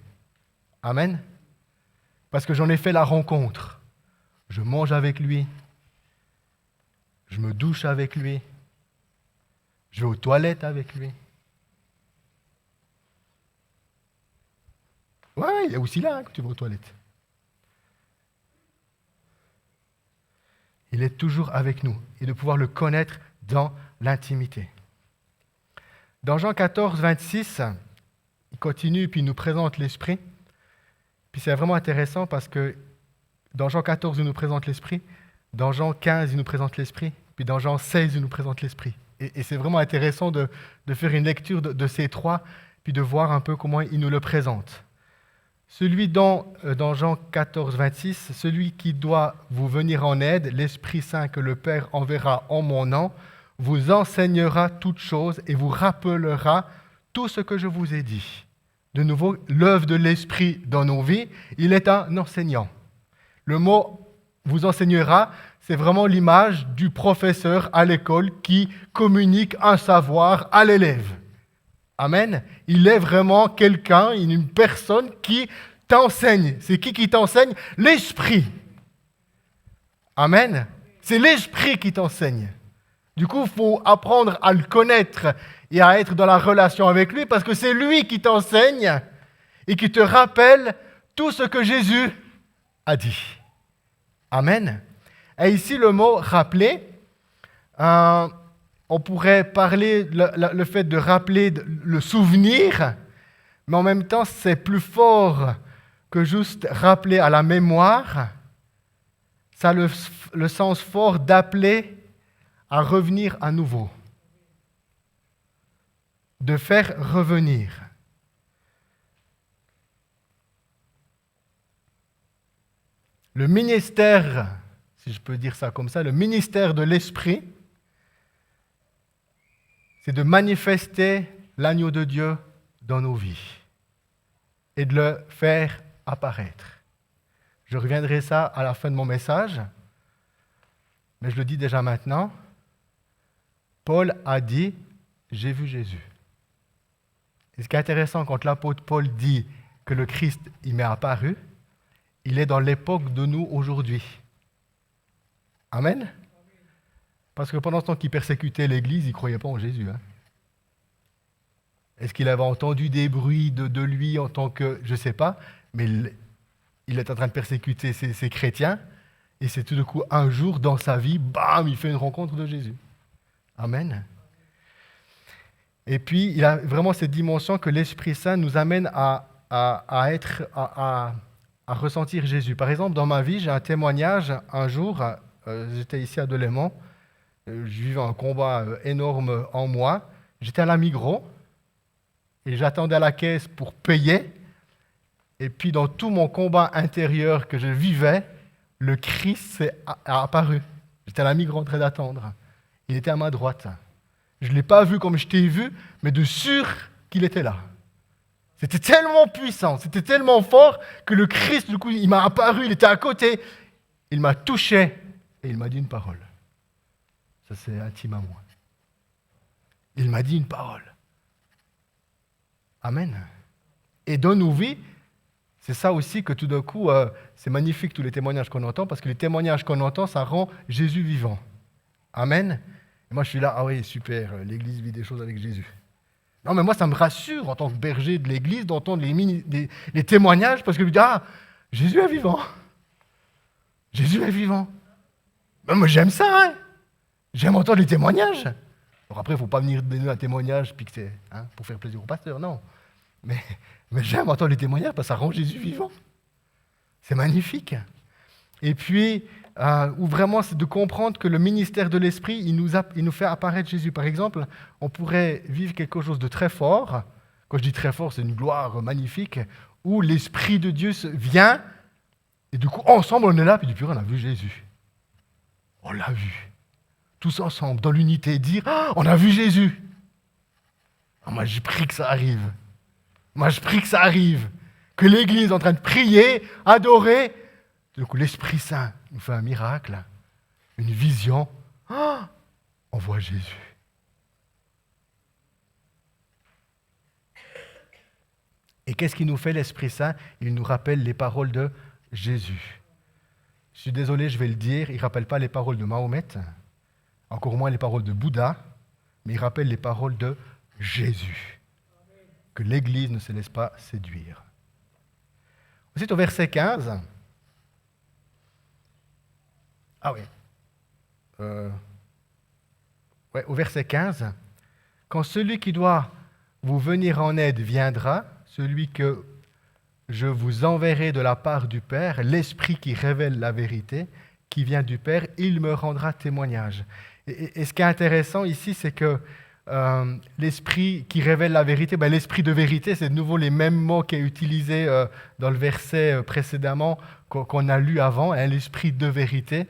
Amen. Parce que j'en ai fait la rencontre. Je mange avec lui. Je me douche avec lui. Je vais aux toilettes avec lui. Ouais, il y a aussi là que tu vas aux toilettes. Il est toujours avec nous et de pouvoir le connaître dans l'intimité. Dans Jean 14, 26, il continue puis il nous présente l'Esprit. Puis c'est vraiment intéressant parce que dans Jean 14, il nous présente l'Esprit. Dans Jean 15, il nous présente l'Esprit. Puis dans Jean 16, il nous présente l'Esprit. Et c'est vraiment intéressant de faire une lecture de ces trois, puis de voir un peu comment il nous le présente. Celui dans Jean 14, 26, celui qui doit vous venir en aide, l'Esprit Saint que le Père enverra en mon nom, vous enseignera toutes choses et vous rappellera tout ce que je vous ai dit. De nouveau, l'œuvre de l'Esprit dans nos vies, il est un enseignant. Le mot vous enseignera, c'est vraiment l'image du professeur à l'école qui communique un savoir à l'élève. Amen. Il est vraiment quelqu'un, une personne qui t'enseigne. C'est qui t'enseigne? L'Esprit. Amen. C'est l'Esprit qui t'enseigne. Du coup, il faut apprendre à le connaître et à être dans la relation avec lui parce que c'est lui qui t'enseigne et qui te rappelle tout ce que Jésus a dit. Amen. Et ici, le mot « rappeler », on pourrait parler le fait de rappeler le souvenir, mais en même temps, c'est plus fort que juste rappeler à la mémoire. Ça a le sens fort d'appeler à revenir à nouveau, de faire revenir. Le ministère, si je peux dire ça comme ça, le ministère de l'Esprit, c'est de manifester l'agneau de Dieu dans nos vies et de le faire apparaître. Je reviendrai ça à la fin de mon message, mais je le dis déjà maintenant. Paul a dit « J'ai vu Jésus ». Et ce qui est intéressant, quand l'apôtre Paul dit que le Christ il m'est apparu, il est dans l'époque de nous aujourd'hui. Amen. Parce que pendant ce temps qu'il persécutait l'Église, il ne croyait pas en Jésus. Est-ce qu'il avait entendu des bruits de lui en tant que... Je ne sais pas, mais il est en train de persécuter ces chrétiens, et c'est tout d'un coup, un jour, dans sa vie, bam, il fait une rencontre de Jésus. Amen. Et puis, il a vraiment cette dimension que l'Esprit Saint nous amène à ressentir Jésus. Par exemple, dans ma vie, j'ai un témoignage. Un jour, j'étais ici à Delémont, je vivais un combat énorme en moi. J'étais à la Migros et j'attendais à la caisse pour payer. Et puis, dans tout mon combat intérieur que je vivais, le Christ a apparu. J'étais à la Migros en train d'attendre. Il était à ma droite. Je ne l'ai pas vu comme je t'ai vu, mais de sûr qu'il était là. C'était tellement puissant, c'était tellement fort que le Christ, du coup, il m'a apparu, il était à côté, il m'a touché et il m'a dit une parole. Ça, c'est intime à moi. Il m'a dit une parole. Amen. Et dans nos vies, c'est ça aussi que tout d'un coup, c'est magnifique tous les témoignages qu'on entend, parce que les témoignages qu'on entend, ça rend Jésus vivant. Amen. Et moi, je suis là, ah oui, super, l'Église vit des choses avec Jésus. Non, mais moi, ça me rassure en tant que berger de l'Église d'entendre les témoignages, parce que je me dis, ah, Jésus est vivant. Jésus est vivant. Ben, moi, j'aime ça, hein. J'aime entendre les témoignages. Alors après, il ne faut pas venir donner un témoignage puis que c'est pour faire plaisir au pasteur, non. Mais j'aime entendre les témoignages parce que ça rend Jésus vivant. C'est magnifique. Et puis, où vraiment, c'est de comprendre que le ministère de l'Esprit, il nous fait apparaître Jésus. Par exemple, on pourrait vivre quelque chose de très fort. Quand je dis très fort, c'est une gloire magnifique, où l'Esprit de Dieu vient, et du coup, ensemble, on est là, puis du pur, on a vu Jésus. On l'a vu. Tous ensemble, dans l'unité, dire « on a vu Jésus ». Moi, je prie que ça arrive. Moi, je prie que ça arrive. Que l'Église est en train de prier, adorer. Du coup, l'Esprit Saint nous fait un miracle, une vision. On voit Jésus. Et qu'est-ce qui nous fait l'Esprit Saint? Il nous rappelle les paroles de Jésus. Je suis désolé, je vais le dire, il ne rappelle pas les paroles de Mahomet, encore moins les paroles de Bouddha, mais il rappelle les paroles de Jésus. Que l'Église ne se laisse pas séduire. Ensuite, au verset 15. Ah oui. Au verset 15. Quand celui qui doit vous venir en aide viendra, celui que je vous enverrai de la part du Père, l'Esprit qui révèle la vérité, qui vient du Père, il me rendra témoignage. Et ce qui est intéressant ici, c'est que l'Esprit qui révèle la vérité, l'Esprit de vérité, c'est de nouveau les mêmes mots qui est utilisé dans le verset précédemment qu'on a lu avant, l'Esprit de vérité.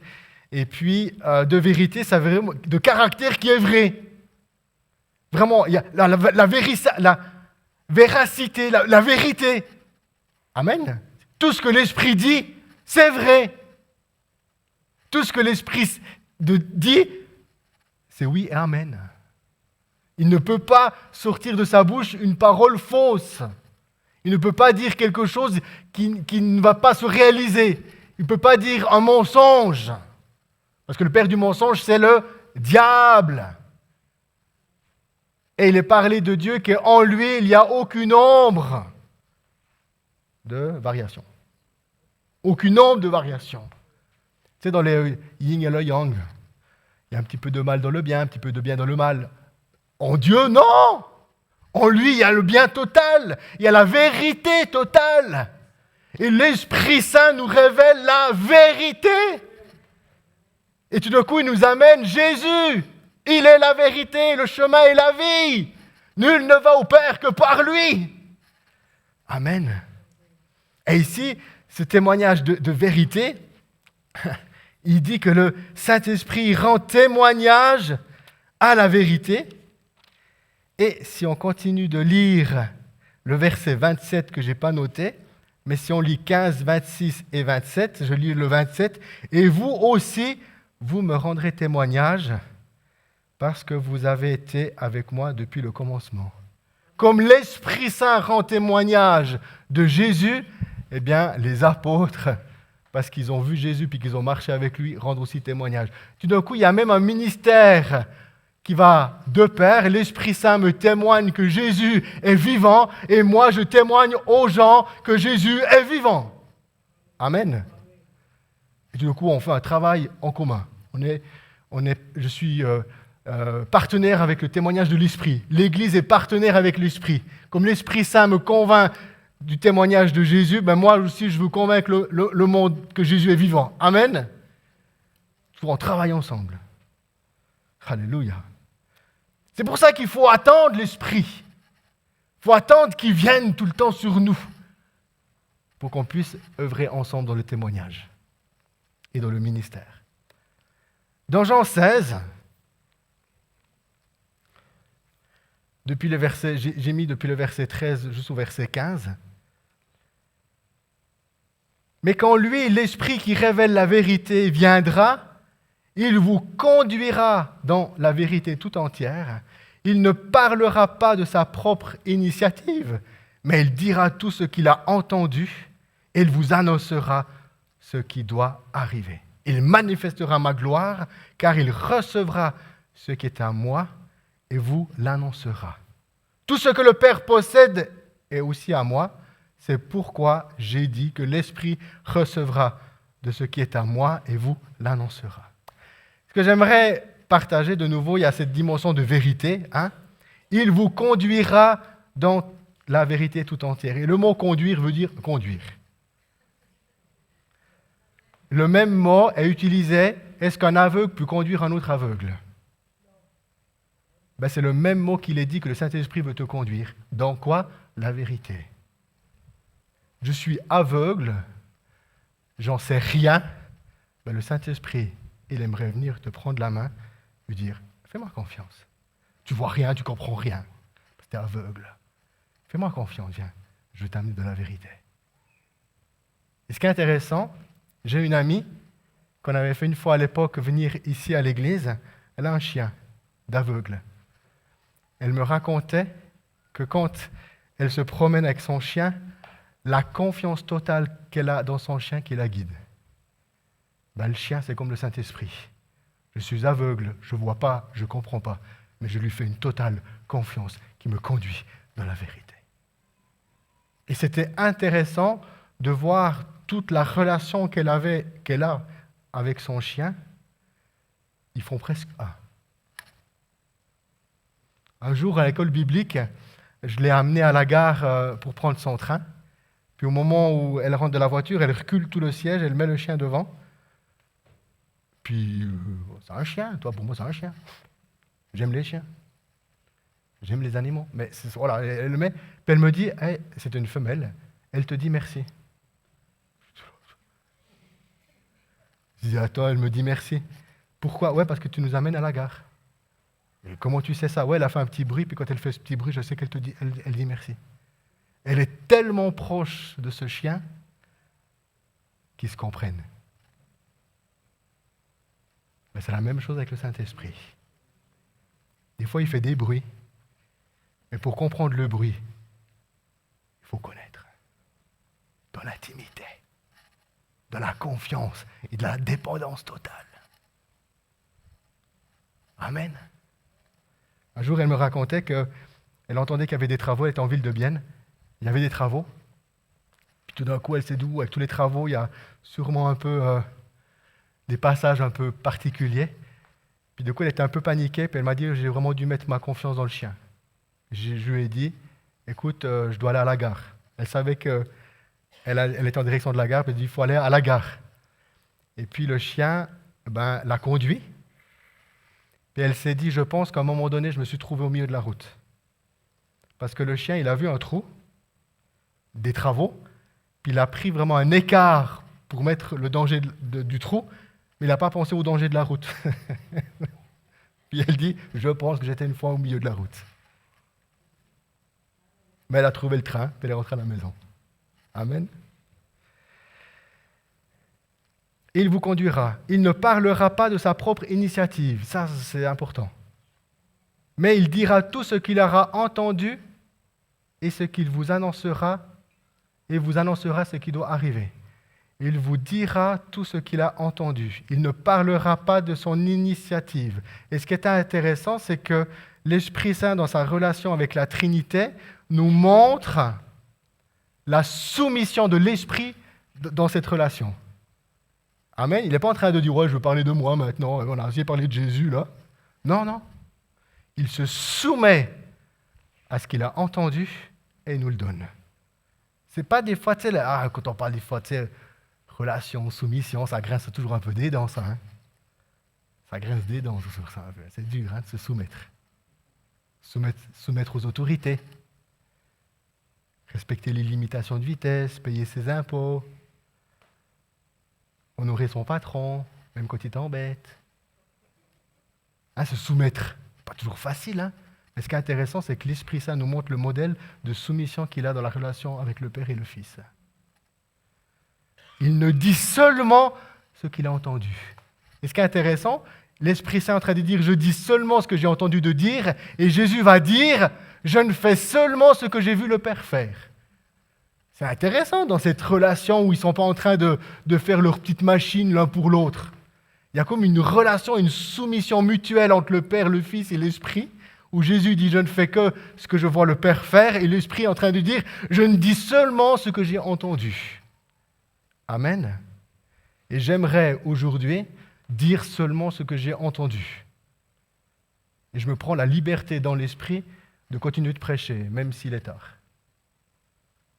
Et puis, de vérité, ça veut dire de caractère qui est vrai. Vraiment, il y a la véracité, la vérité. Amen. Tout ce que l'Esprit dit, c'est vrai. Tout ce que l'Esprit dit, c'est oui et amen. Il ne peut pas sortir de sa bouche une parole fausse. Il ne peut pas dire quelque chose qui ne va pas se réaliser. Il ne peut pas dire un mensonge. Parce que le père du mensonge, c'est le diable. Et il est parlé de Dieu qu'en lui, il n'y a aucune ombre de variation. Aucune ombre de variation. Tu sais, dans les yin et le yang, il y a un petit peu de mal dans le bien, un petit peu de bien dans le mal. En Dieu, non! En lui, il y a le bien total, il y a la vérité totale. Et l'Esprit Saint nous révèle la vérité. Et tout d'un coup, il nous amène Jésus. Il est la vérité, le chemin et la vie. Nul ne va au Père que par lui. Amen. Et ici, ce témoignage de vérité, il dit que le Saint-Esprit rend témoignage à la vérité. Et si on continue de lire le verset 27 que je n'ai pas noté, mais si on lit 15, 26 et 27, je lis le 27, « Et vous aussi, vous me rendrez témoignage parce que vous avez été avec moi depuis le commencement. » Comme l'Esprit Saint rend témoignage de Jésus, eh bien, les apôtres, parce qu'ils ont vu Jésus puis qu'ils ont marché avec lui, rendent aussi témoignage. Tout d'un coup, il y a même un ministère qui va de pair. L'Esprit Saint me témoigne que Jésus est vivant et moi, je témoigne aux gens que Jésus est vivant. Amen. Et tout d'un coup, on fait un travail en commun. Je suis partenaire avec le témoignage de l'Esprit. L'Église est partenaire avec l'Esprit. Comme l'Esprit Saint me convainc du témoignage de Jésus, ben moi aussi, je veux convaincre le monde que Jésus est vivant. Amen. On travaille ensemble. Alléluia. C'est pour ça qu'il faut attendre l'Esprit. Il faut attendre qu'il vienne tout le temps sur nous pour qu'on puisse œuvrer ensemble dans le témoignage et dans le ministère. Dans Jean 16, j'ai mis depuis le verset 13 jusqu'au verset 15. Mais quand lui, l'Esprit qui révèle la vérité, viendra, il vous conduira dans la vérité tout entière. Il ne parlera pas de sa propre initiative, mais il dira tout ce qu'il a entendu et il vous annoncera ce qui doit arriver. Il manifestera ma gloire, car il recevra ce qui est à moi et vous l'annoncera. Tout ce que le Père possède est aussi à moi. C'est pourquoi j'ai dit que l'Esprit recevra de ce qui est à moi et vous l'annoncera. Ce que j'aimerais partager de nouveau, il y a cette dimension de vérité. Il vous conduira dans la vérité tout entière. Et le mot conduire veut dire conduire. Le même mot est utilisé, est-ce qu'un aveugle peut conduire un autre aveugle? C'est le même mot qu'il est dit que le Saint-Esprit veut te conduire. Dans quoi? La vérité. Je suis aveugle, j'en sais rien, mais le Saint-Esprit, il aimerait venir te prendre la main, lui dire, fais-moi confiance. Tu vois rien, tu comprends rien, parce que tu es aveugle. Fais-moi confiance, viens, je vais t'amener de la vérité. Et ce qui est intéressant, j'ai une amie qu'on avait fait une fois à l'époque venir ici à l'église, elle a un chien d'aveugle. Elle me racontait que quand elle se promène avec son chien, la confiance totale qu'elle a dans son chien qui la guide. Le chien, c'est comme le Saint-Esprit. Je suis aveugle, je ne vois pas, je ne comprends pas, mais je lui fais une totale confiance qui me conduit dans la vérité. Et c'était intéressant de voir toute la relation qu'elle a avec son chien. Ils font presque un. Un jour, à l'école biblique, je l'ai amenée à la gare pour prendre son train. Puis au moment où elle rentre de la voiture, elle recule tout le siège, elle met le chien devant. Puis, c'est un chien, toi, pour moi, c'est un chien. J'aime les chiens. J'aime les animaux. Mais voilà, elle le met. Puis elle me dit, hey, c'est une femelle, elle te dit merci. Je dis, attends, elle me dit merci. Pourquoi? Ouais, parce que tu nous amènes à la gare. Et comment tu sais ça? Ouais, elle a fait un petit bruit, puis quand elle fait ce petit bruit, je sais qu'elle te dit, elle dit merci. Elle est tellement proche de ce chien qu'ils se comprennent. Mais c'est la même chose avec le Saint-Esprit. Des fois, il fait des bruits. Mais pour comprendre le bruit, il faut connaître. Dans l'intimité, dans la confiance et de la dépendance totale. Amen. Un jour, elle me racontait qu'elle entendait qu'il y avait des travaux, elle était en ville de Bienne. Il y avait des travaux. Puis tout d'un coup, elle s'est dit, avec tous les travaux, il y a sûrement un peu des passages un peu particuliers. Puis du coup, elle était un peu paniquée, puis elle m'a dit, j'ai vraiment dû mettre ma confiance dans le chien. Je lui ai dit, écoute, je dois aller à la gare. Elle savait qu'elle était en direction de la gare, puis elle a dit, il faut aller à la gare. Et puis le chien l'a conduit. Puis elle s'est dit, je pense qu'à un moment donné, je me suis trouvé au milieu de la route. Parce que le chien, il a vu un trou, des travaux, puis il a pris vraiment un écart pour mettre le danger du trou, mais il n'a pas pensé au danger de la route. Puis elle dit, je pense que j'étais une fois au milieu de la route. Mais elle a trouvé le train, puis elle est rentrée à la maison. Amen. Il vous conduira. Il ne parlera pas de sa propre initiative. Ça, c'est important. Mais il dira tout ce qu'il aura entendu et ce qu'il vous annoncera, et vous annoncera ce qui doit arriver. Il vous dira tout ce qu'il a entendu. Il ne parlera pas de son initiative. Et ce qui est intéressant, c'est que l'Esprit Saint, dans sa relation avec la Trinité, nous montre la soumission de l'Esprit dans cette relation. Amen. Il n'est pas en train de dire, ouais, je veux parler de moi maintenant, voilà, j'ai parlé de Jésus là. Non, non. Il se soumet à ce qu'il a entendu et il nous le donne. C'est pas des fois, tu sais, quand on parle des fois, tu sais, relation, soumission, ça grince toujours un peu des dents, ça. Hein? Ça grince des dents sur ça. C'est dur de se soumettre. Soumettre aux autorités. Respecter les limitations de vitesse, payer ses impôts. Honorer son patron, même quand il t'embête. Se soumettre, pas toujours facile, hein? Mais ce qui est intéressant, c'est que l'Esprit Saint nous montre le modèle de soumission qu'il a dans la relation avec le Père et le Fils. Il ne dit seulement ce qu'il a entendu. Et ce qui est intéressant, l'Esprit Saint est en train de dire, je dis seulement ce que j'ai entendu de dire, et Jésus va dire, je ne fais seulement ce que j'ai vu le Père faire. C'est intéressant dans cette relation où ils ne sont pas en train de faire leur petite machine l'un pour l'autre. Il y a comme une relation, une soumission mutuelle entre le Père, le Fils et l'Esprit, où Jésus dit, je ne fais que ce que je vois le Père faire, et l'Esprit est en train de dire, je ne dis seulement ce que j'ai entendu. Amen. Et j'aimerais aujourd'hui dire seulement ce que j'ai entendu. Et je me prends la liberté dans l'Esprit de continuer de prêcher, même s'il est tard.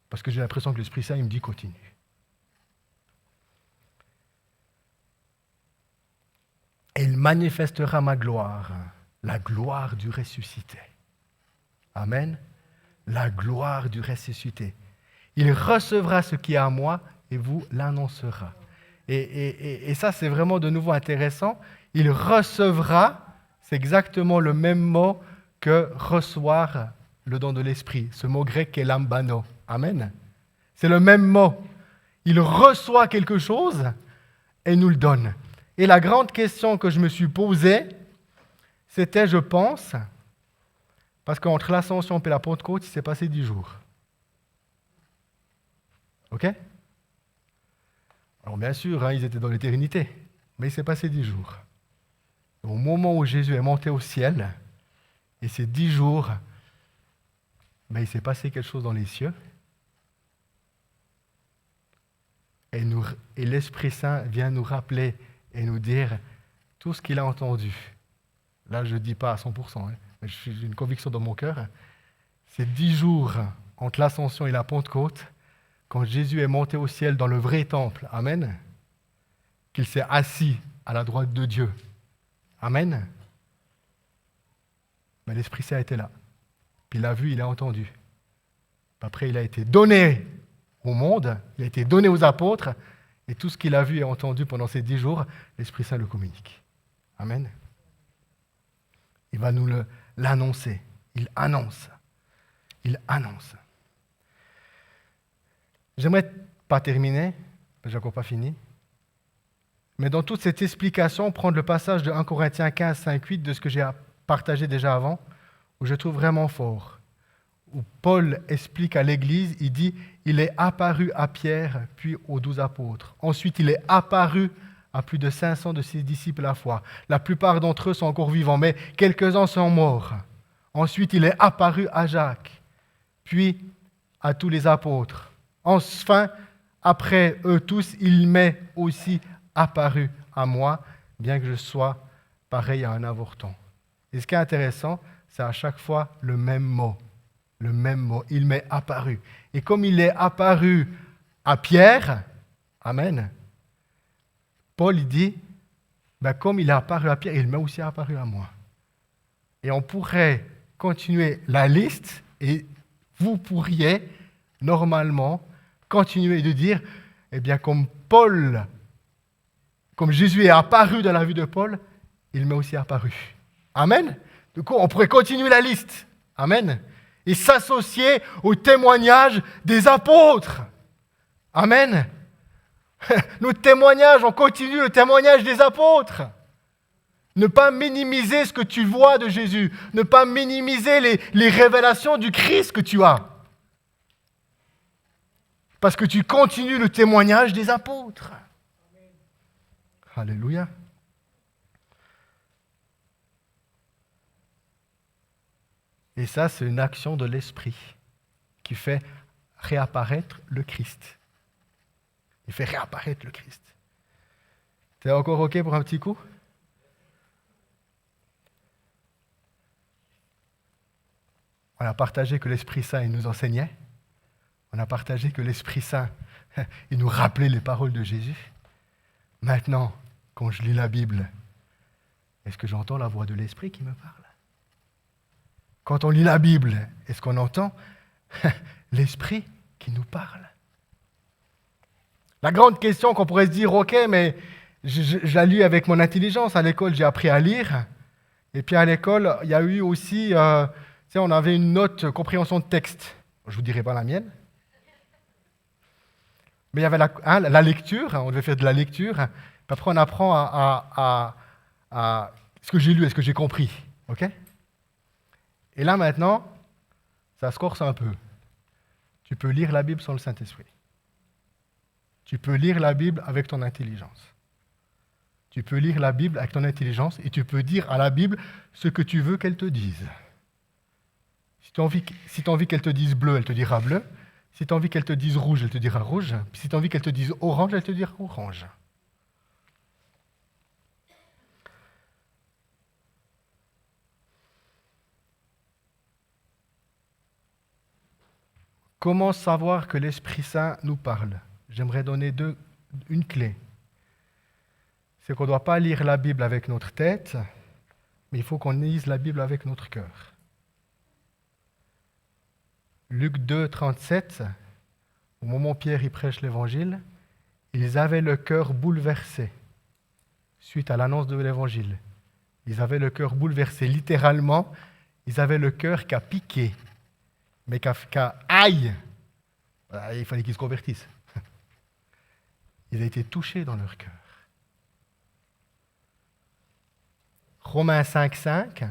Parce que j'ai l'impression que l'Esprit Saint, il me dit continue. Et il manifestera ma gloire, la gloire du ressuscité. Amen. La gloire du ressuscité. Il recevra ce qui est à moi et vous l'annoncera. Et ça, c'est vraiment de nouveau intéressant. Il recevra, c'est exactement le même mot que recevoir le don de l'Esprit. Ce mot grec est lambano. Amen. C'est le même mot. Il reçoit quelque chose et nous le donne. Et la grande question que je me suis posée, c'était, je pense, parce qu'entre l'Ascension et la Pentecôte, il s'est passé 10 jours. OK? Alors bien sûr, ils étaient dans l'éternité, mais il s'est passé 10 jours. Au moment où Jésus est monté au ciel, et ces 10 jours, il s'est passé quelque chose dans les cieux. Et l'Esprit Saint vient nous rappeler et nous dire tout ce qu'il a entendu. Là, je ne dis pas à 100%, mais j'ai une conviction dans mon cœur. Ces 10 jours entre l'Ascension et la Pentecôte, quand Jésus est monté au ciel dans le vrai temple, Amen, qu'il s'est assis à la droite de Dieu, Amen, mais l'Esprit Saint était là. Puis il a vu, il a entendu. Après, il a été donné au monde, il a été donné aux apôtres, et tout ce qu'il a vu et entendu pendant ces 10 jours, l'Esprit Saint le communique. Amen. Il va nous l'annoncer. Il annonce. Il annonce. J'aimerais pas terminer, j'ai encore pas fini. Mais dans toute cette explication, prendre le passage de 1 Corinthiens 15, 5, 8, de ce que j'ai partagé déjà avant, où je trouve vraiment fort, où Paul explique à l'Église, il dit, il est apparu à Pierre, puis aux 12 apôtres. Ensuite, il est apparu à plus de 500 de ses disciples à la fois. La plupart d'entre eux sont encore vivants, mais quelques-uns sont morts. Ensuite, il est apparu à Jacques, puis à tous les apôtres. Enfin, après eux tous, il m'est aussi apparu à moi, bien que je sois pareil à un avorton. Et ce qui est intéressant, c'est à chaque fois le même mot. Le même mot. Il m'est apparu. Et comme il est apparu à Pierre, amen, Paul il dit, comme il est apparu à Pierre, il m'est aussi apparu à moi. Et on pourrait continuer la liste et vous pourriez normalement continuer de dire, comme Paul, comme Jésus est apparu dans la vie de Paul, il m'est aussi apparu. Amen. Du coup, on pourrait continuer la liste. Amen. Et s'associer au témoignage des apôtres. Amen. Notre témoignage, on continue le témoignage des apôtres. Ne pas minimiser ce que tu vois de Jésus. Ne pas minimiser les révélations du Christ que tu as. Parce que tu continues le témoignage des apôtres. Alléluia. Et ça, c'est une action de l'Esprit qui fait réapparaître le Christ. Il fait réapparaître le Christ. T'es encore OK pour un petit coup? On a partagé que l'Esprit Saint, il nous enseignait. On a partagé que l'Esprit Saint, il nous rappelait les paroles de Jésus. Maintenant, quand je lis la Bible, est-ce que j'entends la voix de l'Esprit qui me parle? Quand on lit la Bible, est-ce qu'on entend l'Esprit qui nous parle? La grande question qu'on pourrait se dire, OK, mais je la lis avec mon intelligence. À l'école, j'ai appris à lire. Et puis à l'école, il y a eu aussi, on avait une note compréhension de texte. Je ne vous dirai pas la mienne. Mais il y avait la lecture, on devait faire de la lecture. Puis après, on apprend à ce que j'ai lu et ce que j'ai compris. OK? Et là, maintenant, ça se corse un peu. Tu peux lire la Bible sans le Saint-Esprit. Tu peux lire la Bible avec ton intelligence. Tu peux lire la Bible avec ton intelligence et tu peux dire à la Bible ce que tu veux qu'elle te dise. Si tu as envie qu'elle te dise bleu, elle te dira bleu. Si tu as envie qu'elle te dise rouge, elle te dira rouge. Puis si tu as envie qu'elle te dise orange, elle te dira orange. Comment savoir que l'Esprit Saint nous parle? J'aimerais donner une clé. C'est qu'on ne doit pas lire la Bible avec notre tête, mais il faut qu'on lise la Bible avec notre cœur. Luc 2, 37, au moment où Pierre y prêche l'Évangile, ils avaient le cœur bouleversé suite à l'annonce de l'Évangile. Ils avaient le cœur bouleversé. Littéralement, ils avaient le cœur qui a piqué, mais qui a aïe. Il fallait qu'ils se convertissent. Ils ont été touchés dans leur cœur. Romains 5, 5,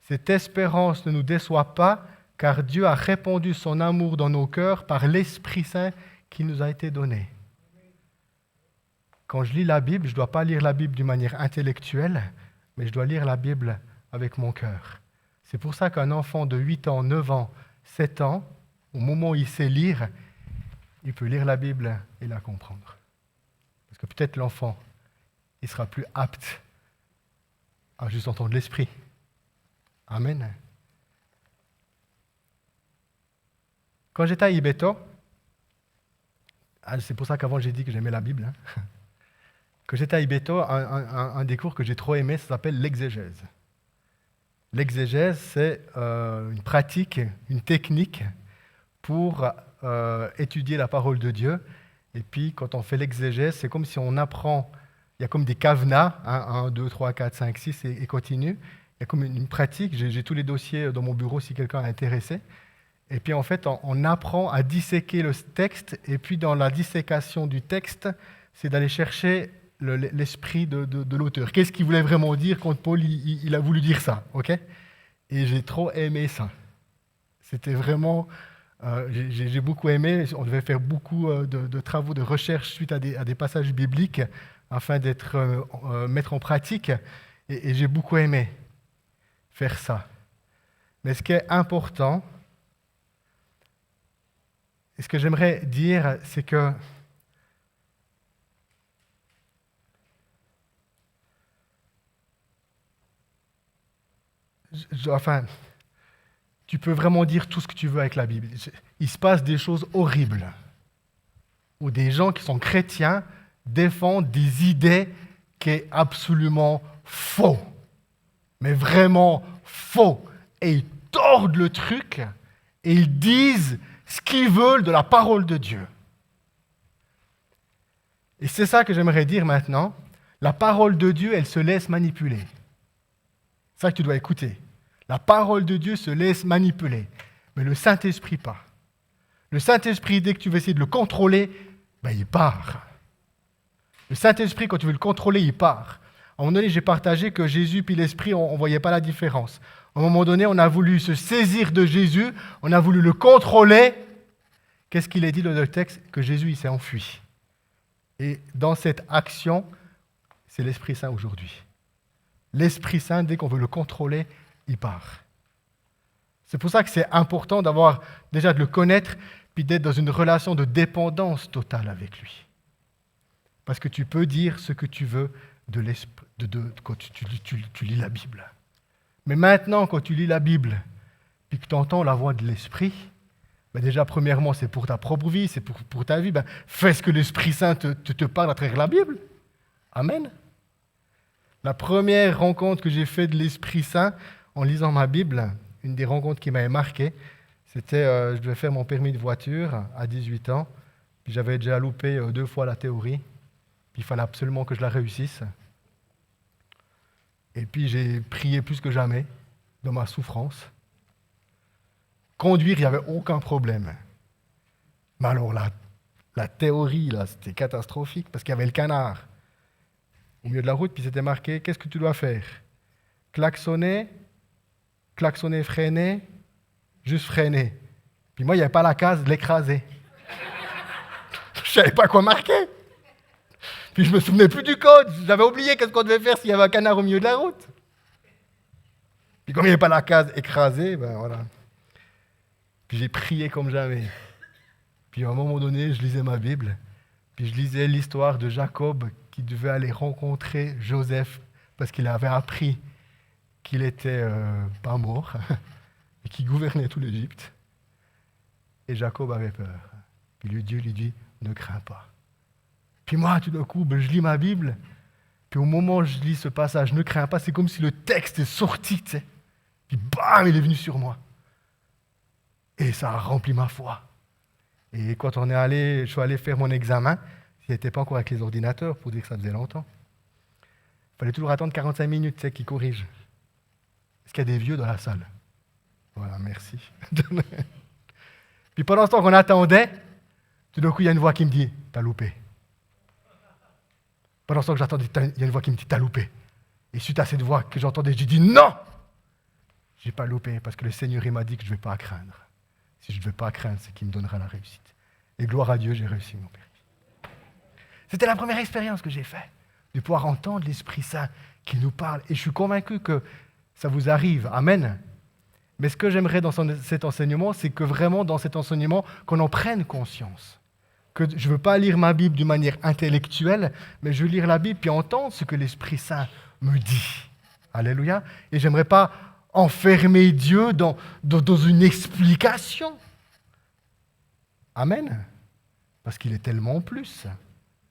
cette espérance ne nous déçoit pas, car Dieu a répandu son amour dans nos cœurs par l'Esprit Saint qui nous a été donné. Quand je lis la Bible, je ne dois pas lire la Bible d'une manière intellectuelle, mais je dois lire la Bible avec mon cœur. C'est pour ça qu'un enfant de 8 ans, 9 ans, 7 ans, au moment où il sait lire, il peut lire la Bible et la comprendre. Parce que peut-être l'enfant, il sera plus apte à juste entendre l'Esprit. Amen. Quand j'étais à Ibeto, c'est pour ça qu'avant j'ai dit que j'aimais la Bible. Quand j'étais à Ibeto, un des cours que j'ai trop aimé, ça s'appelle l'exégèse. L'exégèse, c'est une pratique, une technique pour étudier la parole de Dieu. Et puis, quand on fait l'exégèse, c'est comme si on apprend, il y a comme des cadenas, 1, 2, 3, 4, 5, 6, et continue. Il y a comme une pratique, j'ai tous les dossiers dans mon bureau si quelqu'un est intéressé. Et puis, en fait, on apprend à disséquer le texte. Et puis, dans la dissécation du texte, c'est d'aller chercher l'esprit de l'auteur. Qu'est-ce qu'il voulait vraiment dire quand Paul il a voulu dire ça, ok? Et j'ai trop aimé ça. C'était vraiment... j'ai beaucoup aimé. On devait faire beaucoup de travaux de recherche suite à des passages bibliques afin mettre en pratique. Et j'ai beaucoup aimé faire ça. Mais ce qui est important, et ce que j'aimerais dire, c'est que tu peux vraiment dire tout ce que tu veux avec la Bible. Il se passe des choses horribles où des gens qui sont chrétiens défendent des idées qui sont absolument faux, mais vraiment faux. Et ils tordent le truc et ils disent ce qu'ils veulent de la parole de Dieu. Et c'est ça que j'aimerais dire maintenant. La parole de Dieu, elle se laisse manipuler. C'est ça que tu dois écouter. La parole de Dieu se laisse manipuler, mais le Saint-Esprit pas. Le Saint-Esprit, dès que tu veux essayer de le contrôler, il part. Le Saint-Esprit, quand tu veux le contrôler, il part. À un moment donné, j'ai partagé que Jésus puis l'Esprit, on ne voyait pas la différence. À un moment donné, on a voulu se saisir de Jésus, on a voulu le contrôler. Qu'est-ce qu'il est dit dans le texte? Que Jésus, il s'est enfui. Et dans cette action, c'est l'Esprit Saint aujourd'hui. L'Esprit Saint, dès qu'on veut le contrôler, il part. C'est pour ça que c'est important déjà de le connaître, puis d'être dans une relation de dépendance totale avec lui. Parce que tu peux dire ce que tu veux quand tu lis la Bible. Mais maintenant, quand tu lis la Bible, puis que tu entends la voix de l'Esprit, déjà, premièrement, c'est pour ta propre vie, c'est pour ta vie. Fais ce que l'Esprit Saint te parle à travers la Bible. Amen. La première rencontre que j'ai faite de l'Esprit Saint, en lisant ma Bible, une des rencontres qui m'avait marqué, c'était, je devais faire mon permis de voiture à 18 ans, puis j'avais déjà loupé 2 fois la théorie, puis il fallait absolument que je la réussisse. Et puis j'ai prié plus que jamais dans ma souffrance. Conduire, il n'y avait aucun problème. Mais alors la théorie, là, c'était catastrophique, parce qu'il y avait le canard au milieu de la route, puis c'était marqué, qu'est-ce que tu dois faire? Klaxonner, freiner, juste freiner. Puis moi, il n'y avait pas la case de l'écraser. Je ne savais pas quoi marquer. Puis je ne me souvenais plus du code. J'avais oublié qu'est-ce qu'on devait faire s'il y avait un canard au milieu de la route. Puis comme il n'y avait pas la case écraser, voilà. Puis j'ai prié comme jamais. Puis à un moment donné, je lisais ma Bible. Puis je lisais l'histoire de Jacob qui devait aller rencontrer Joseph parce qu'il avait appris qu'il n'était pas mort et qu'il gouvernait tout l'Égypte. Et Jacob avait peur. Puis Dieu lui dit, ne crains pas. Puis moi, tout d'un coup, je lis ma Bible. Puis au moment où je lis ce passage, ne crains pas, c'est comme si le texte est sorti, tu sais. Puis bam, il est venu sur moi. Et ça a rempli ma foi. Et quand je suis allé faire mon examen, il n'était pas encore avec les ordinateurs, pour dire que ça faisait longtemps. Il fallait toujours attendre 45 minutes, tu sais, qu'ils corrigent. Est-ce qu'il y a des vieux dans la salle? Voilà, merci. Puis pendant ce temps qu'on attendait, tout d'un coup, il y a une voix qui me dit, t'as loupé. Pendant ce temps que j'attendais, il y a une voix qui me dit, t'as loupé. Et suite à cette voix que j'entendais, j'ai dit, non! Je n'ai pas loupé, parce que le Seigneur, il m'a dit que je ne vais pas craindre. Si je ne vais pas craindre, c'est qu'il me donnera la réussite. Et gloire à Dieu, j'ai réussi mon permis. C'était la première expérience que j'ai faite, de pouvoir entendre l'Esprit Saint qui nous parle. Et je suis convaincu que ça vous arrive. Amen. Mais ce que j'aimerais dans cet enseignement, c'est que vraiment dans cet enseignement, qu'on en prenne conscience. Que je ne veux pas lire ma Bible d'une manière intellectuelle, mais je veux lire la Bible puis entendre ce que l'Esprit Saint me dit. Alléluia. Et je n'aimerais pas enfermer Dieu dans une explication. Amen. Parce qu'il est tellement plus.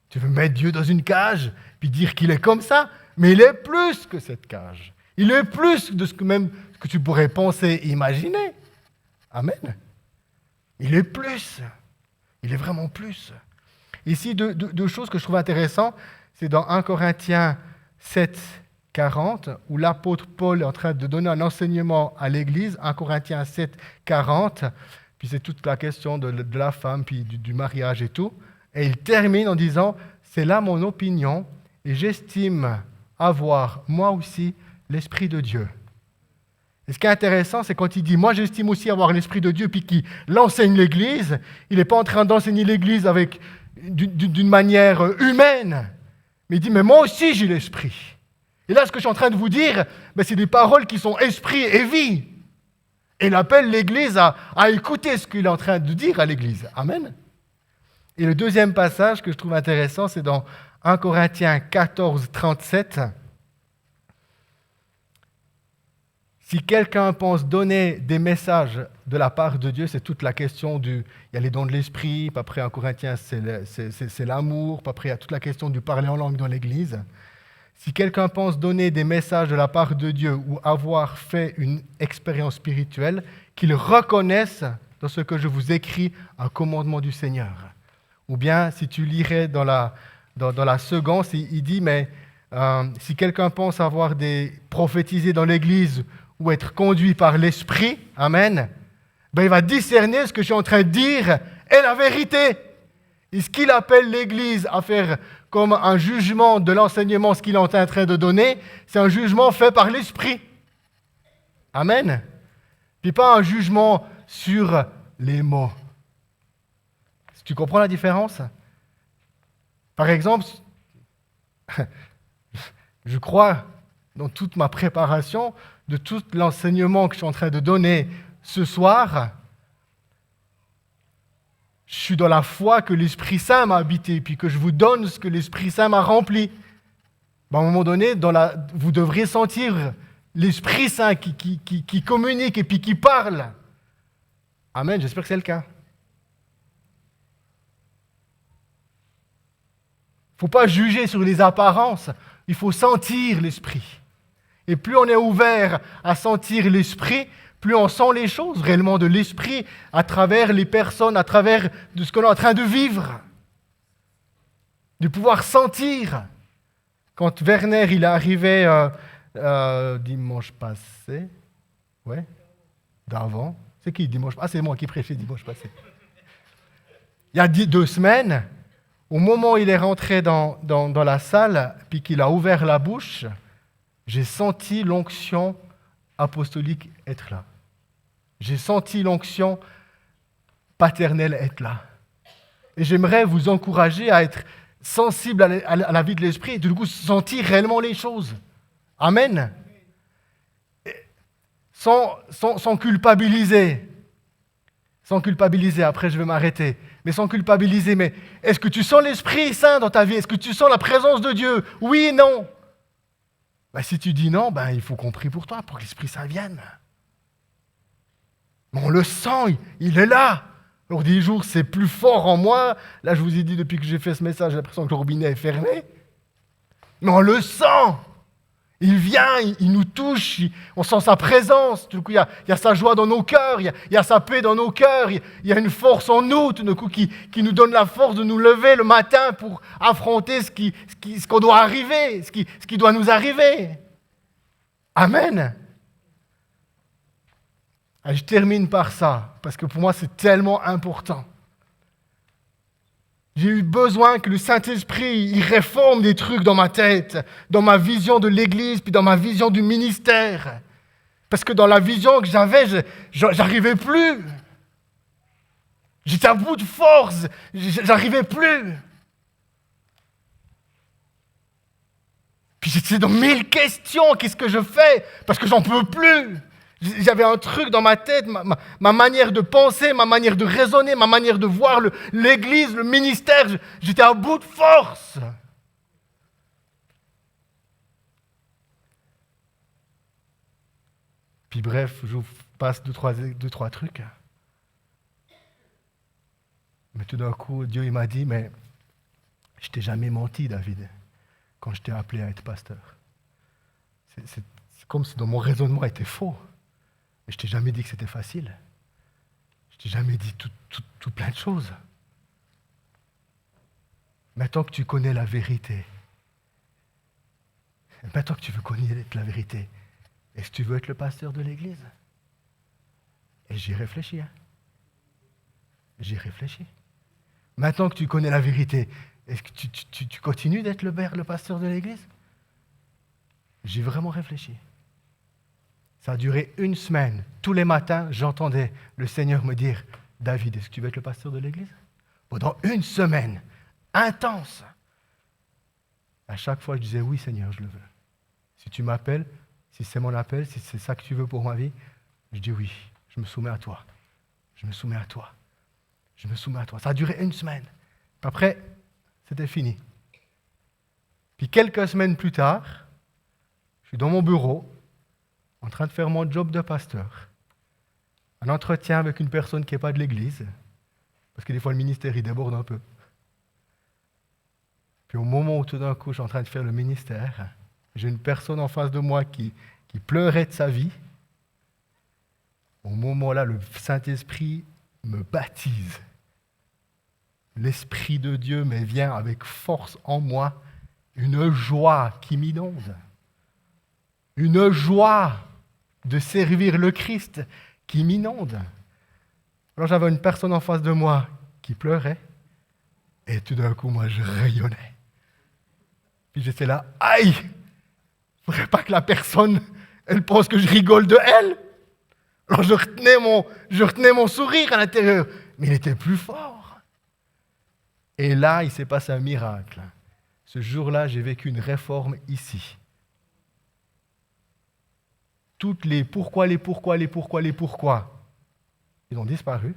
Tu veux mettre Dieu dans une cage, puis dire qu'il est comme ça, mais il est plus que cette cage. Il est plus de ce que tu pourrais penser et imaginer. Amen. Il est plus. Il est vraiment plus. Ici, deux choses que je trouve intéressantes, c'est dans 1 Corinthiens 7, 40, où l'apôtre Paul est en train de donner un enseignement à l'Église, 1 Corinthiens 7, 40, puis c'est toute la question de la femme, puis du mariage et tout. Et il termine en disant, c'est là mon opinion, et j'estime avoir, moi aussi, l'Esprit de Dieu. Et ce qui est intéressant, c'est quand il dit « moi j'estime aussi avoir l'Esprit de Dieu » puis qu'il enseigne l'Église, il n'est pas en train d'enseigner l'Église d'une manière humaine, mais il dit « mais moi aussi j'ai l'Esprit ». Et là, ce que je suis en train de vous dire, c'est des paroles qui sont esprit et vie. Et il appelle l'Église à écouter ce qu'il est en train de dire à l'Église. Amen. Et le deuxième passage que je trouve intéressant, c'est dans 1 Corinthiens 14, 37. Si quelqu'un pense donner des messages de la part de Dieu, c'est toute la question il y a les dons de l'esprit, puis après en Corinthiens c'est l'amour, puis après il y a toute la question du parler en langue dans l'Église. Si quelqu'un pense donner des messages de la part de Dieu ou avoir fait une expérience spirituelle, qu'il reconnaisse dans ce que je vous écris un commandement du Seigneur. Ou bien, si tu lirais dans la seconde, il dit, mais si quelqu'un pense avoir prophétisé dans l'Église ou être conduit par l'Esprit, amen, il va discerner ce que je suis en train de dire est la vérité. Et ce qu'il appelle l'Église à faire comme un jugement de l'enseignement, ce qu'il est en train de donner, c'est un jugement fait par l'Esprit. Amen. Puis pas un jugement sur les mots. Tu comprends la différence? Par exemple, je crois, dans toute ma préparation, de tout l'enseignement que je suis en train de donner ce soir, je suis dans la foi que l'Esprit Saint m'a habité, puis que je vous donne ce que l'Esprit Saint m'a rempli. À un moment donné, vous devrez sentir l'Esprit Saint qui communique et puis qui parle. Amen, j'espère que c'est le cas. Il ne faut pas juger sur les apparences, il faut sentir l'Esprit. Et plus on est ouvert à sentir l'Esprit, plus on sent les choses réellement de l'Esprit à travers les personnes, à travers de ce qu'on est en train de vivre. De pouvoir sentir. Quand Werner il est arrivé dimanche passé, ouais, d'avant, c'est qui dimanche passé? Ah, c'est moi qui prêchais dimanche passé. Il y a 2 semaines, au moment où il est rentré dans la salle, puis qu'il a ouvert la bouche, j'ai senti l'onction apostolique être là. J'ai senti l'onction paternelle être là. Et j'aimerais vous encourager à être sensible à la vie de l'Esprit et du coup sentir réellement les choses. Amen. Sans culpabiliser. Sans culpabiliser, après je vais m'arrêter. Mais sans culpabiliser. Mais est-ce que tu sens l'Esprit Saint dans ta vie? Est-ce que tu sens la présence de Dieu? Oui, non. Si tu dis non, il faut qu'on prie pour toi, pour que l'Esprit Saint vienne. Mais on le sent, il est là. Alors des jours, c'est plus fort en moi. Là, je vous ai dit, depuis que j'ai fait ce message, j'ai l'impression que le robinet est fermé. Mais on le sent. Il vient, il nous touche, on sent sa présence. Du coup, il y a sa joie dans nos cœurs, il y a sa paix dans nos cœurs, il y a une force en nous, tout d'un coup, qui nous donne la force de nous lever le matin pour affronter ce qu'on doit arriver, ce qui doit nous arriver. Amen. Et je termine par ça, parce que pour moi, c'est tellement important. J'ai eu besoin que le Saint-Esprit il réforme des trucs dans ma tête, dans ma vision de l'Église, puis dans ma vision du ministère. Parce que dans la vision que j'avais, j'arrivais plus. J'étais à bout de force, j'arrivais plus. Puis j'étais dans 1000 questions, qu'est-ce que je fais? Parce que j'en peux plus. J'avais un truc dans ma tête, ma manière de penser, ma manière de raisonner, ma manière de voir l'Église, le ministère. J'étais à bout de force. Puis bref, je vous passe deux, trois trucs. Mais tout d'un coup, Dieu il m'a dit, mais je t'ai jamais menti, David, quand je t'ai appelé à être pasteur. C'est comme si mon raisonnement était faux. Mais je t'ai jamais dit que c'était facile. Je t'ai jamais dit tout plein de choses. Maintenant que tu connais la vérité, maintenant que tu veux connaître la vérité, est-ce que tu veux être le pasteur de l'Église? Et j'y réfléchis. J'y réfléchis. Maintenant que tu connais la vérité, est-ce que tu continues d'être le pasteur de l'église? J'ai vraiment réfléchi. Ça a duré 1 semaine. Tous les matins, j'entendais le Seigneur me dire, David, est-ce que tu veux être le pasteur de l'église? Pendant 1 semaine, intense. À chaque fois, je disais, oui Seigneur, je le veux. Si tu m'appelles, si c'est mon appel, si c'est ça que tu veux pour ma vie, je dis oui, je me soumets à toi. Je me soumets à toi. Je me soumets à toi. Ça a duré 1 semaine. Après, c'était fini. Puis quelques semaines plus tard, je suis dans mon bureau, en train de faire mon job de pasteur. Un entretien avec une personne qui n'est pas de l'église, parce que des fois le ministère il déborde un peu. Puis au moment où tout d'un coup je suis en train de faire le ministère, j'ai une personne en face de moi qui pleurait de sa vie. Au moment-là, le Saint-Esprit me baptise. L'Esprit de Dieu me vient avec force en moi, une joie qui m'inonde. Une joie de servir le Christ qui m'inonde. Alors j'avais une personne en face de moi qui pleurait, et tout d'un coup, moi, je rayonnais. Puis j'étais là, aïe! Il ne faudrait pas que la personne, elle pense que je rigole de elle. Alors je retenais mon sourire à l'intérieur, mais il était plus fort. Et là, il s'est passé un miracle. Ce jour-là, j'ai vécu une réforme ici. Toutes les pourquoi, ils ont disparu.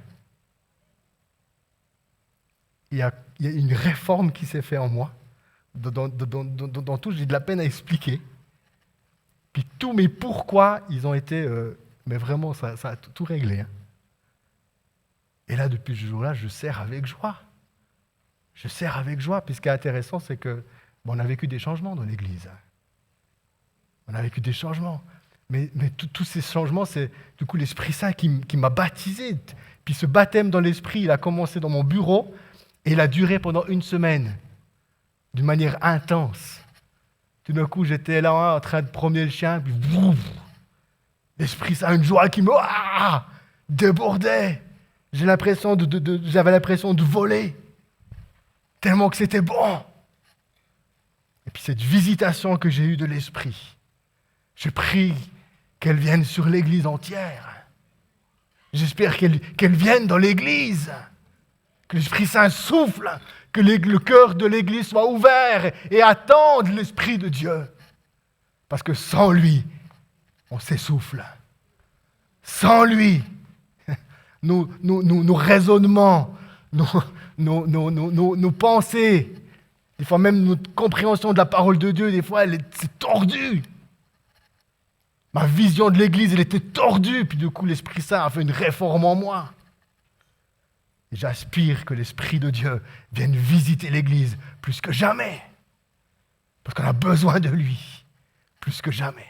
Il y a une réforme qui s'est faite en moi. Dans tout, j'ai de la peine à expliquer. Puis tous mes pourquoi, ils ont été... mais vraiment, ça a tout réglé. Hein. Et là, depuis ce jour-là, je sers avec joie. Je sers avec joie. Puis ce qui est intéressant, c'est que on a vécu des changements dans l'Église. On a vécu des changements. Mais tous ces changements, c'est du coup l'Esprit Saint qui m'a baptisé. Puis ce baptême dans l'Esprit, il a commencé dans mon bureau et il a duré pendant 1 semaine, d'une manière intense. Tout d'un coup, j'étais là en train de promener le chien, puis l'Esprit Saint, une joie qui me débordait. J'avais l'impression de voler, tellement que c'était bon. Et puis cette visitation que j'ai eue de l'Esprit, je prie qu'elle vienne sur l'Église entière. J'espère qu'elle vienne dans l'Église, que l'Esprit Saint souffle, que le cœur de l'Église soit ouvert et attende l'Esprit de Dieu. Parce que sans lui, on s'essouffle. Sans lui, nos raisonnements, nos pensées, des fois même notre compréhension de la parole de Dieu, des fois, c'est tordu. Ma vision de l'Église, elle était tordue, puis du coup, l'Esprit Saint a fait une réforme en moi. Et j'aspire que l'Esprit de Dieu vienne visiter l'Église plus que jamais. Parce qu'on a besoin de lui, plus que jamais.